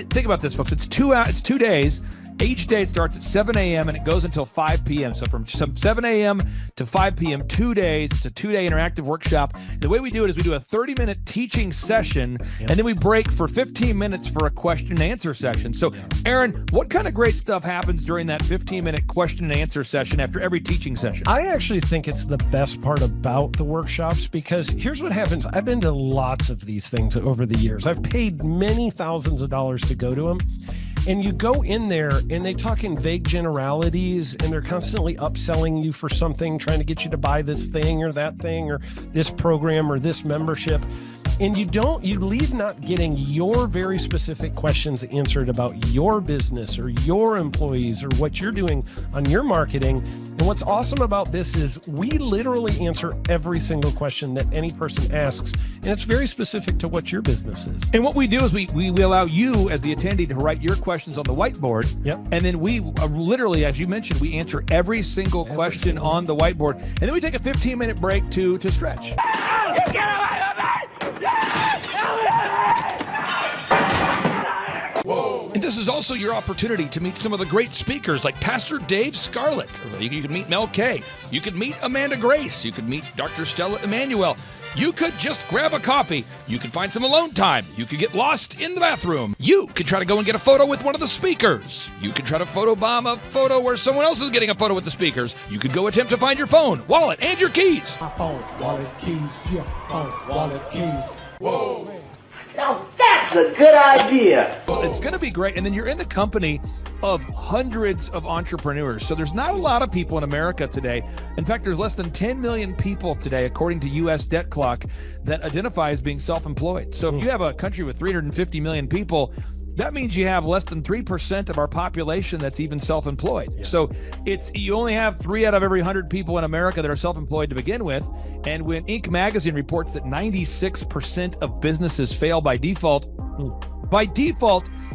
Think about this, folks. It's 2 days. Each day it starts at 7 a.m. and it goes until 5 p.m. So from 7 a.m. to 5 p.m., 2 days. It's a 2-day interactive workshop. The way we do it is we do a 30-minute teaching session, and then we break for 15 minutes for a question and answer session. So, Aaron, what kind of great stuff happens during that 15-minute question and answer session after every teaching session? I actually think it's the best part about the workshops, because here's what happens. I've been to lots of these things over the years. I've paid many thousands of dollars to go to them. And you go in there and they talk in vague generalities and they're constantly upselling you for something, trying to get you to buy this thing or that thing or this program or this membership. And you leave not getting your very specific questions answered about your business or your employees or what you're doing on your marketing. And what's awesome about this is we literally answer every single question that any person asks, and it's very specific to what your business is. And what we do is we allow you as the attendee to write your questions on the whiteboard. Yep. And then we literally, as you mentioned, we answer every single question on the whiteboard. And then we take a 15-minute break to stretch. And this is also your opportunity to meet some of the great speakers like Pastor Dave Scarlett. You could meet Mel Kay. You could meet Amanda Grace. You could meet Dr. Stella Emanuel. You could just grab a coffee. You could find some alone time. You could get lost in the bathroom. You could try to go and get a photo with one of the speakers. You could try to photobomb a photo where someone else is getting a photo with the speakers. You could go attempt to find your phone, wallet, and your keys. My phone, wallet, keys, yeah, phone, wallet, keys. Whoa. Now that's a good idea. Well, it's going to be great. And then you're in the company of hundreds of entrepreneurs. So there's not a lot of people in America today. In fact, there's less than 10 million people today, according to U.S. Debt Clock, that identify as being self-employed. So if you have a country with 350 million people, that means you have less than 3% of our population that's even self-employed. Yeah. So you only have 3 out of every 100 people in America that are self-employed to begin with. And when Inc. magazine reports that 96% of businesses fail by default,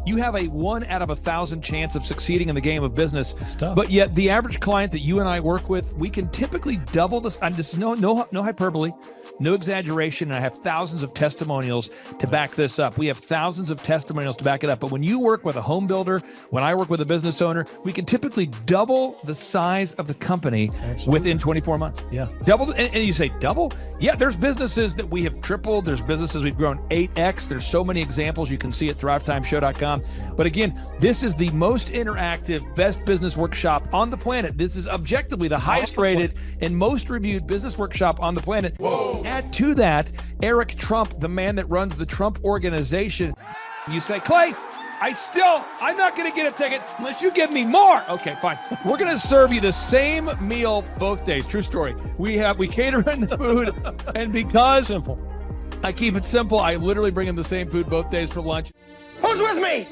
you have a 1 out of 1,000 chance of succeeding in the game of business. It's tough. But yet the average client that you and I work with, we can typically double this. This is no hyperbole, no exaggeration. And I have thousands of testimonials to back this up. We have thousands of testimonials to back it up. But when you work with a home builder, when I work with a business owner, we can typically double the size of the company within 24 months. Yeah. Double. And you say double? Yeah, there's businesses that we have tripled. There's businesses we've grown 8x. There's so many examples you can see at thrivetimeshow.com. But again, this is the most interactive, best business workshop on the planet. This is objectively the highest rated and most reviewed business workshop on the planet. Whoa. Add to that, Eric Trump, the man that runs the Trump Organization. You say, Clay, I'm not going to get a ticket unless you give me more. Okay, fine. We're going to serve you the same meal both days. True story. We cater in the food, and because I keep it simple, I literally bring in the same food both days for lunch. Who's with me?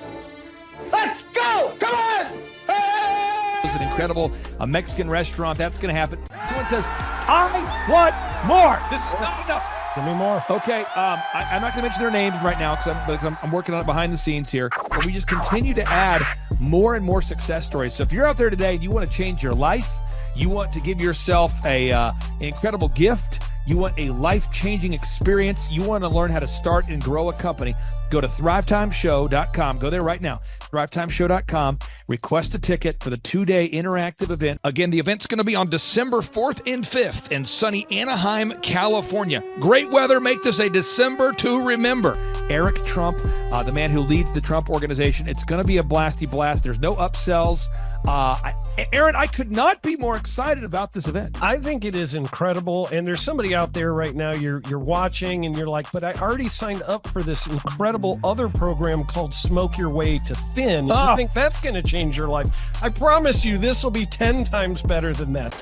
Let's go! Come on! Hey! It's an incredible Mexican restaurant. That's going to happen. Someone says, I want more. This is not enough. Give me more. Okay, I'm not going to mention their names right now because I'm working on it behind the scenes here. But we just continue to add more and more success stories. So if you're out there today and you want to change your life, you want to give yourself an incredible gift, you want a life-changing experience, you want to learn how to start and grow a company, go to thrivetimeshow.com. Go there right now. thrivetimeshow.com. Request a ticket for the 2-day interactive event. Again, the event's going to be on December 4th and 5th in sunny Anaheim, California. Great weather. Make this a December to remember. Eric Trump, the man who leads the Trump Organization. It's going to be a blasty blast. There's no upsells. Aaron, I could not be more excited about this event. I think it is incredible. And there's somebody out there right now, you're watching and you're like, but I already signed up for this incredible other program called Smoke Your Way to Thin. You think that's going to change your life? I promise you this will be 10 times better than that.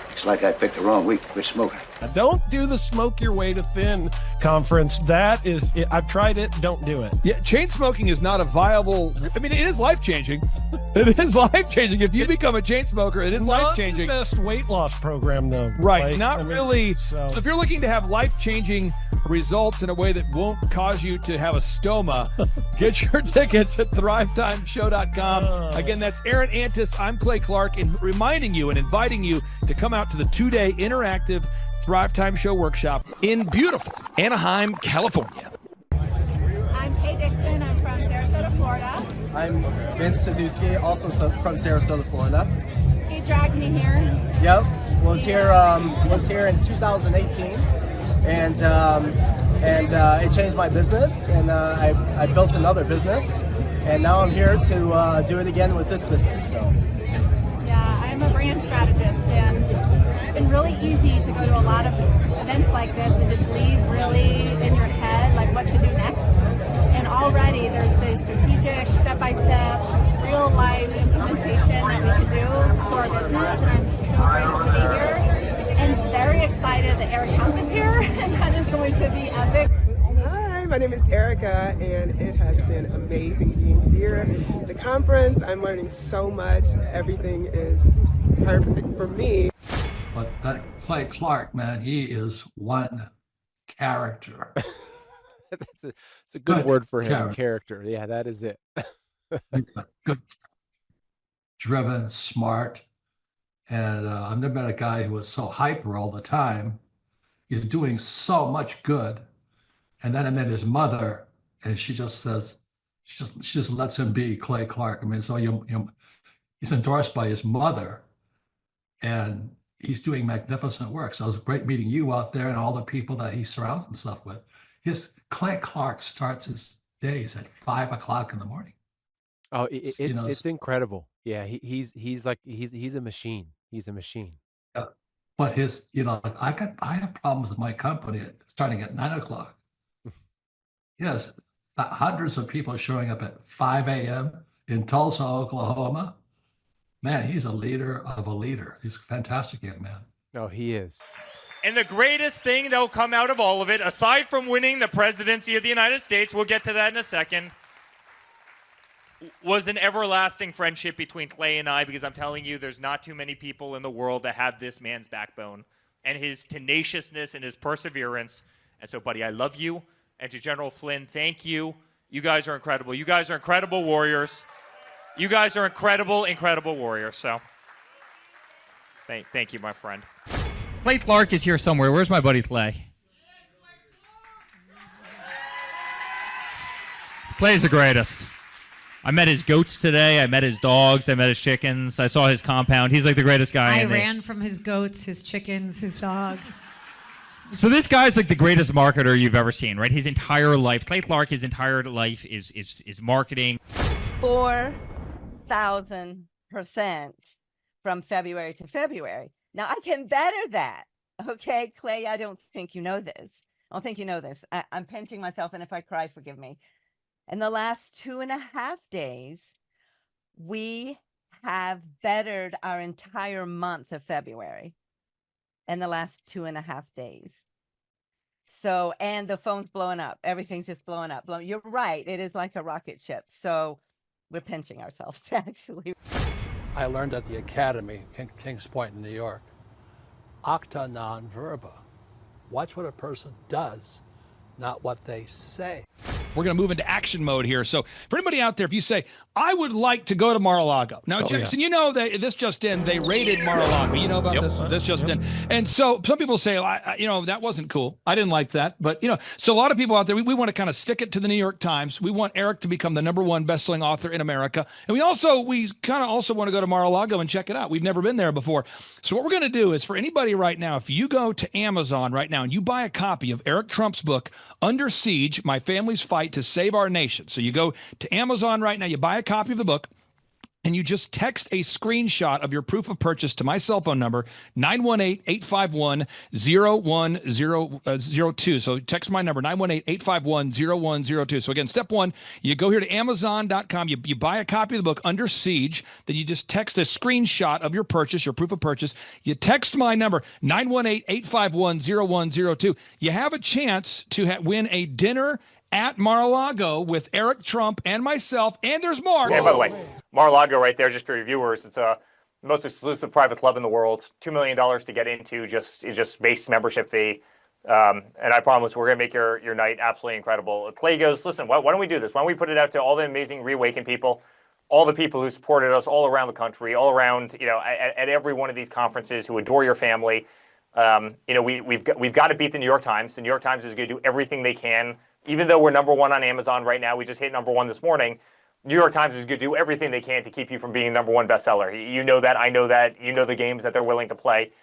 Looks like I picked the wrong week to quit smoking. Don't do the Smoke Your Way to Thin conference. That is, I've tried it. Don't do it. Yeah, chain smoking is not a viable. I mean, it is life-changing. It is life-changing. If you become a chain smoker, it is life-changing. Not the best weight loss program, though. Right, really. So if you're looking to have life-changing results in a way that won't cause you to have a stoma, get your tickets at thrivetimeshow.com. Again, that's Aaron Antis. I'm Clay Clark, and reminding you and inviting you to come out to the 2-day interactive Thrive Time Show workshop in beautiful Anaheim, California. I'm Kay Dixon. I'm from Sarasota, Florida. I'm Vince Suzuki, also from Sarasota, Florida. He dragged me here. Yep, was here in 2018, and it changed my business, and I built another business, and now I'm here to do it again with this business. So. Yeah, I'm a brand strategist, and it's been really easy to go to a lot of events like this and just leave really in your head like what to do next. And already there's the strategic step-by-step absolutely epic. Hi, my name is Erica, and it has been amazing being here. The conference, I'm learning so much. Everything is perfect for me. But that Clay Clark, man, he is one character. It's a good word for him. Character. Yeah, that is it. Good, driven, smart. And I've never met a guy who was so hyper all the time. He's doing so much good. And then I met his mother, and she just says, she just lets him be Clay Clark. I mean, so he's endorsed by his mother, and he's doing magnificent work. So it was great meeting you out there and all the people that he surrounds himself with. Clay Clark starts his days at 5 o'clock in the morning. Oh, it's incredible. Yeah, he's a machine. He's a machine. Yeah. But I have problems with my company starting at 9 o'clock. Yes, hundreds of people showing up at 5 a.m. in Tulsa, Oklahoma. Man, he's a leader of a leader. He's a fantastic young man. No, he is. And the greatest thing that'll come out of all of it, aside from winning the presidency of the United States, we'll get to that in a second, was an everlasting friendship between Clay and I, because I'm telling you, there's not too many people in the world that have this man's backbone and his tenaciousness and his perseverance. And so, buddy, I love you. And to General Flynn, thank you. You guys are incredible. You guys are incredible warriors. You guys are incredible, incredible warriors. So thank you, my friend. Clay Clark is here somewhere. Where's my buddy Clay? Clay's the greatest. I met his goats today. I met his dogs. I met his chickens. I saw his compound. He's like the greatest guy. I ran from his goats, his chickens, his dogs. So this guy's like the greatest marketer you've ever seen, right? His entire life, Clay Clark, his entire life is marketing. 4,000% from February to February. Now I can better that. Okay, Clay, I don't think you know this. I don't think you know this. I'm pinching myself, and if I cry, forgive me. In the last 2.5 days, we have bettered our entire month of February in the last 2.5 days. So, and the phone's blowing up. Everything's just blowing up. You're right. It is like a rocket ship. So we're pinching ourselves, actually. I learned at the Academy, Kings Point in New York, acta non verba. Watch what a person does, not what they say. We're going to move into action mode here. So for anybody out there, if you say, I would like to go to Mar-a-Lago. Now, Jackson, you know that this just in, they raided Mar-a-Lago. You know about this? This just in. And so some people say, that wasn't cool. I didn't like that. But, so a lot of people out there, we want to kind of stick it to the New York Times. We want Eric to become the #1 best-selling author in America. And we kind of also want to go to Mar-a-Lago and check it out. We've never been there before. So what we're going to do is, for anybody right now, if you go to Amazon right now and you buy a copy of Eric Trump's book, Under Siege, My Family's Fight to Save Our Nation. So you go to Amazon right now, you buy a copy of the book, and you just text a screenshot of your proof of purchase to my cell phone number, 918-851-0102. So text my number, 918-851-0102. So again, step one, you go here to Amazon.com, you buy a copy of the book, Under Siege, then you just text a screenshot of your purchase, your proof of purchase. You text my number, 918-851-0102. You have a chance to win a dinner at Mar-a-Lago with Eric Trump and myself, and there's more. And by the way, Mar-a-Lago right there, just for your viewers, it's the most exclusive private club in the world. $2 million to get into, just base membership fee. And I promise we're going to make your night absolutely incredible. Clay goes, listen, why don't we do this? Why don't we put it out to all the amazing Reawaken people, all the people who supported us all around the country, all around, at every one of these conferences, who adore your family. We've got to beat the New York Times. The New York Times is going to do everything they can. Even though we're #1 on Amazon right now, we just hit #1 this morning. New York Times is going to do everything they can to keep you from being #1 bestseller. You know that. I know that. You know the games that they're willing to play.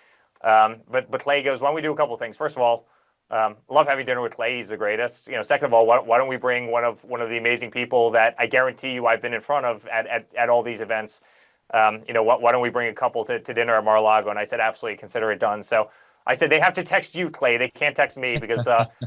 But Clay goes, why don't we do a couple of things? First of all, love having dinner with Clay. He's the greatest. Second of all, why don't we bring one of the amazing people that I guarantee you I've been in front of at all these events. Why don't we bring a couple to dinner at Mar-a-Lago? And I said, absolutely, consider it done. So I said, they have to text you, Clay. They can't text me because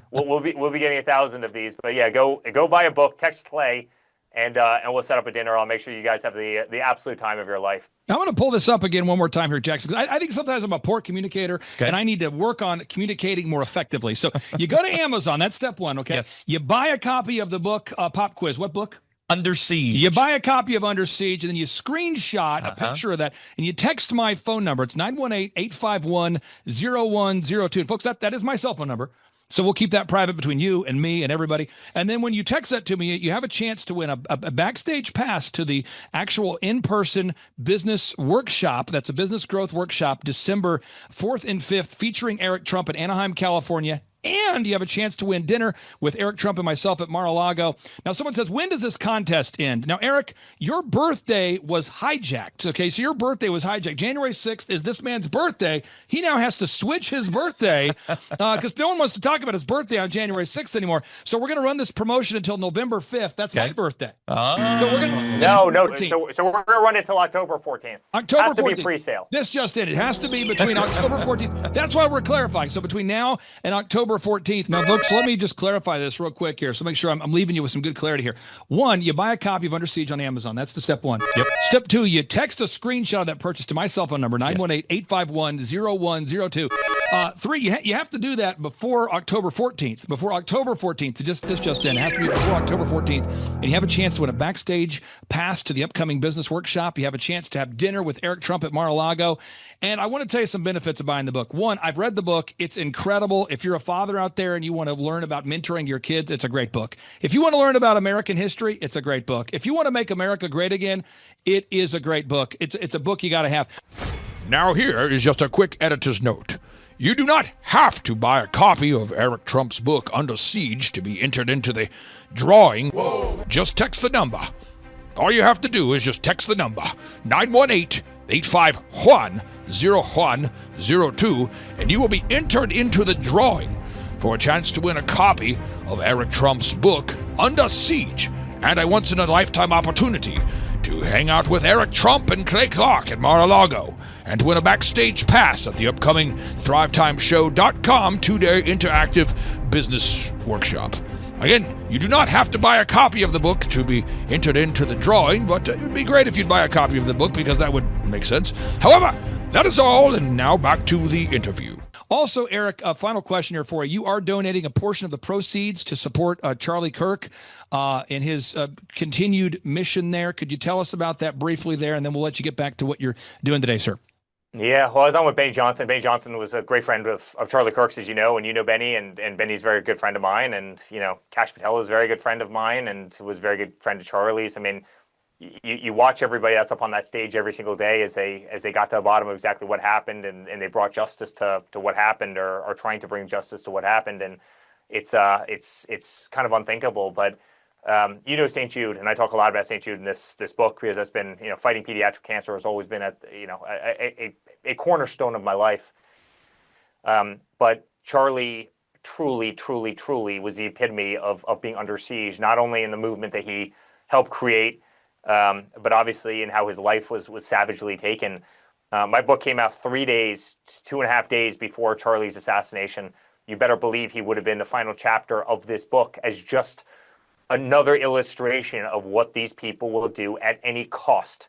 we'll be getting 1,000 of these. But yeah, go buy a book, text Clay, and we'll set up a dinner. I'll make sure you guys have the absolute time of your life. I'm going to pull this up again one more time here, Jackson. I think sometimes I'm a poor communicator, and I need to work on communicating more effectively. So you go to Amazon. That's step one, okay? Yes. You buy a copy of the book, Pop Quiz. What book? Under Siege. You buy a copy of Under Siege, and then you screenshot a picture of that, and you text my phone number. It's 918-851-0102. And folks, that is my cell phone number. So we'll keep that private between you and me and everybody. And then when you text that to me, you have a chance to win a backstage pass to the actual in-person business workshop. That's a business growth workshop, December 4th and 5th, featuring Eric Trump in Anaheim, California. And you have a chance to win dinner with Eric Trump and myself at Mar-a-Lago. Now, someone says, when does this contest end? Now, Eric, your birthday was hijacked. Okay, so your birthday was hijacked. January 6th is this man's birthday. He now has to switch his birthday because no one wants to talk about his birthday on January 6th anymore. So we're going to run this promotion until November 5th. That's my birthday. So we're gonna, No. So we're going to run it till October 14th. October has to 14th. Be pre-sale. This just in. It has to be between October 14th. That's why we're clarifying. So between now and October 14th. Now, folks, let me just clarify this real quick here. So make sure I'm leaving you with some good clarity here. One, you buy a copy of Under Siege on Amazon. That's the step one. Yep. Step two, you text a screenshot of that purchase to my cell phone number, 918-851-0102. Three, you have to do that before October 14th. Before October 14th, this just in. It has to be before October 14th. And you have a chance to win a backstage pass to the upcoming business workshop. You have a chance to have dinner with Eric Trump at Mar-a-Lago. And I want to tell you some benefits of buying the book. One, I've read the book. It's incredible. If you're a father out there and you want to learn about mentoring your kids, it's a great book. If you want to learn about American history, it's a great book. If you want to make America great again, it is a great book. It's a book you got to have. Now here is just a quick editor's note. You do not have to buy a copy of Eric Trump's book, Under Siege, to be entered into the drawing. Whoa. Just text the number. All you have to do is just text the number, 918-851-0102, and you will be entered into the drawing for a chance to win a copy of Eric Trump's book, Under Siege, and a once-in-a-lifetime opportunity to hang out with Eric Trump and Clay Clark at Mar-a-Lago, and to win a backstage pass at the upcoming ThriveTimeShow.com 2-day interactive business workshop. Again, you do not have to buy a copy of the book to be entered into the drawing, but it would be great if you'd buy a copy of the book because that would make sense. However, that is all, and now back to the interview. Also, Eric, a final question here for you. You are donating a portion of the proceeds to support Charlie Kirk in his continued mission there. Could you tell us about that briefly there, and then we'll let you get back to what you're doing today, sir? Yeah, well, I was on with Benny Johnson. Benny Johnson was a great friend of Charlie Kirk's, as you know, and you know Benny, and Benny's a very good friend of mine. And, you know, Kash Patel is a very good friend of mine and was a very good friend of Charlie's. I mean, you watch everybody that's up on that stage every single day as they got to the bottom of exactly what happened, and they brought justice to what happened, or are trying to bring justice to what happened. And it's kind of unthinkable, but you know St. Jude, and I talk a lot about St. Jude in this book because that's been, you know, fighting pediatric cancer has always been a cornerstone of my life. But Charlie truly was the epitome of being under siege, not only in the movement that he helped create, but obviously in how his life was savagely taken. My book came out 2.5 days before Charlie's assassination. You better believe he would have been the final chapter of this book as just another illustration of what these people will do at any cost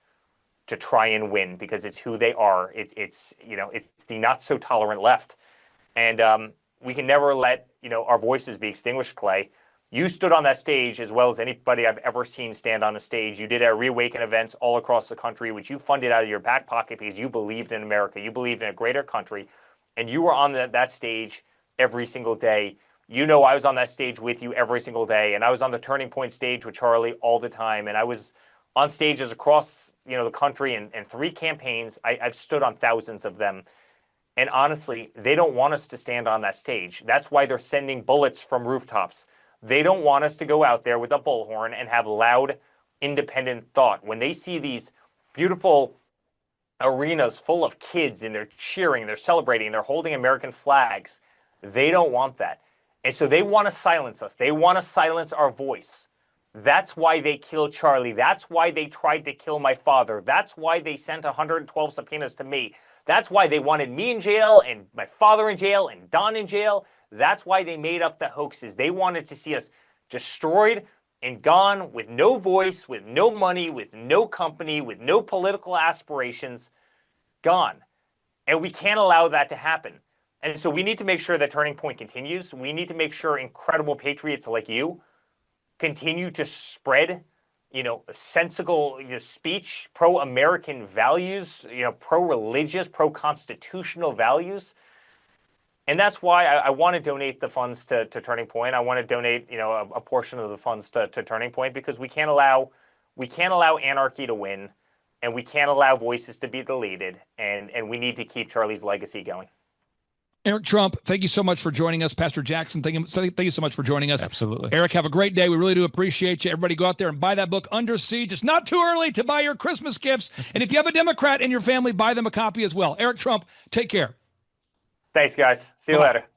to try and win, because it's who they are. It's the not so tolerant left. And we can never let, our voices be extinguished, Clay. You stood on that stage as well as anybody I've ever seen stand on a stage. You did Reawaken events all across the country, which you funded out of your back pocket because you believed in America. You believed in a greater country. And you were on that stage every single day. I was on that stage with you every single day. And I was on the Turning Point stage with Charlie all the time. And I was on stages across the country and 3 campaigns. I've stood on thousands of them. And honestly, they don't want us to stand on that stage. That's why they're sending bullets from rooftops. They don't want us to go out there with a bullhorn and have loud, independent thought. When they see these beautiful arenas full of kids and they're cheering, they're celebrating, they're holding American flags, they don't want that. And so they want to silence us. They want to silence our voice. That's why they killed Charlie. That's why they tried to kill my father. That's why they sent 112 subpoenas to me. That's why they wanted me in jail and my father in jail and Don in jail. That's why they made up the hoaxes. They wanted to see us destroyed and gone with no voice, with no money, with no company, with no political aspirations, gone. And we can't allow that to happen. And so we need to make sure that Turning Point continues. We need to make sure incredible patriots like you continue to spread, sensible speech, pro-American values, pro-religious, pro-constitutional values. And that's why I want to donate the funds to Turning Point. I want to donate, a portion of the funds to Turning Point, because we can't allow anarchy to win, and we can't allow voices to be deleted, and we need to keep Charlie's legacy going. Eric Trump, thank you so much for joining us. Pastor Jackson, thank you so much for joining us. Absolutely. Eric, have a great day. We really do appreciate you. Everybody go out there and buy that book, Under Siege. It's not too early to buy your Christmas gifts. And if you have a Democrat in your family, buy them a copy as well. Eric Trump, take care. Thanks, guys. See you later.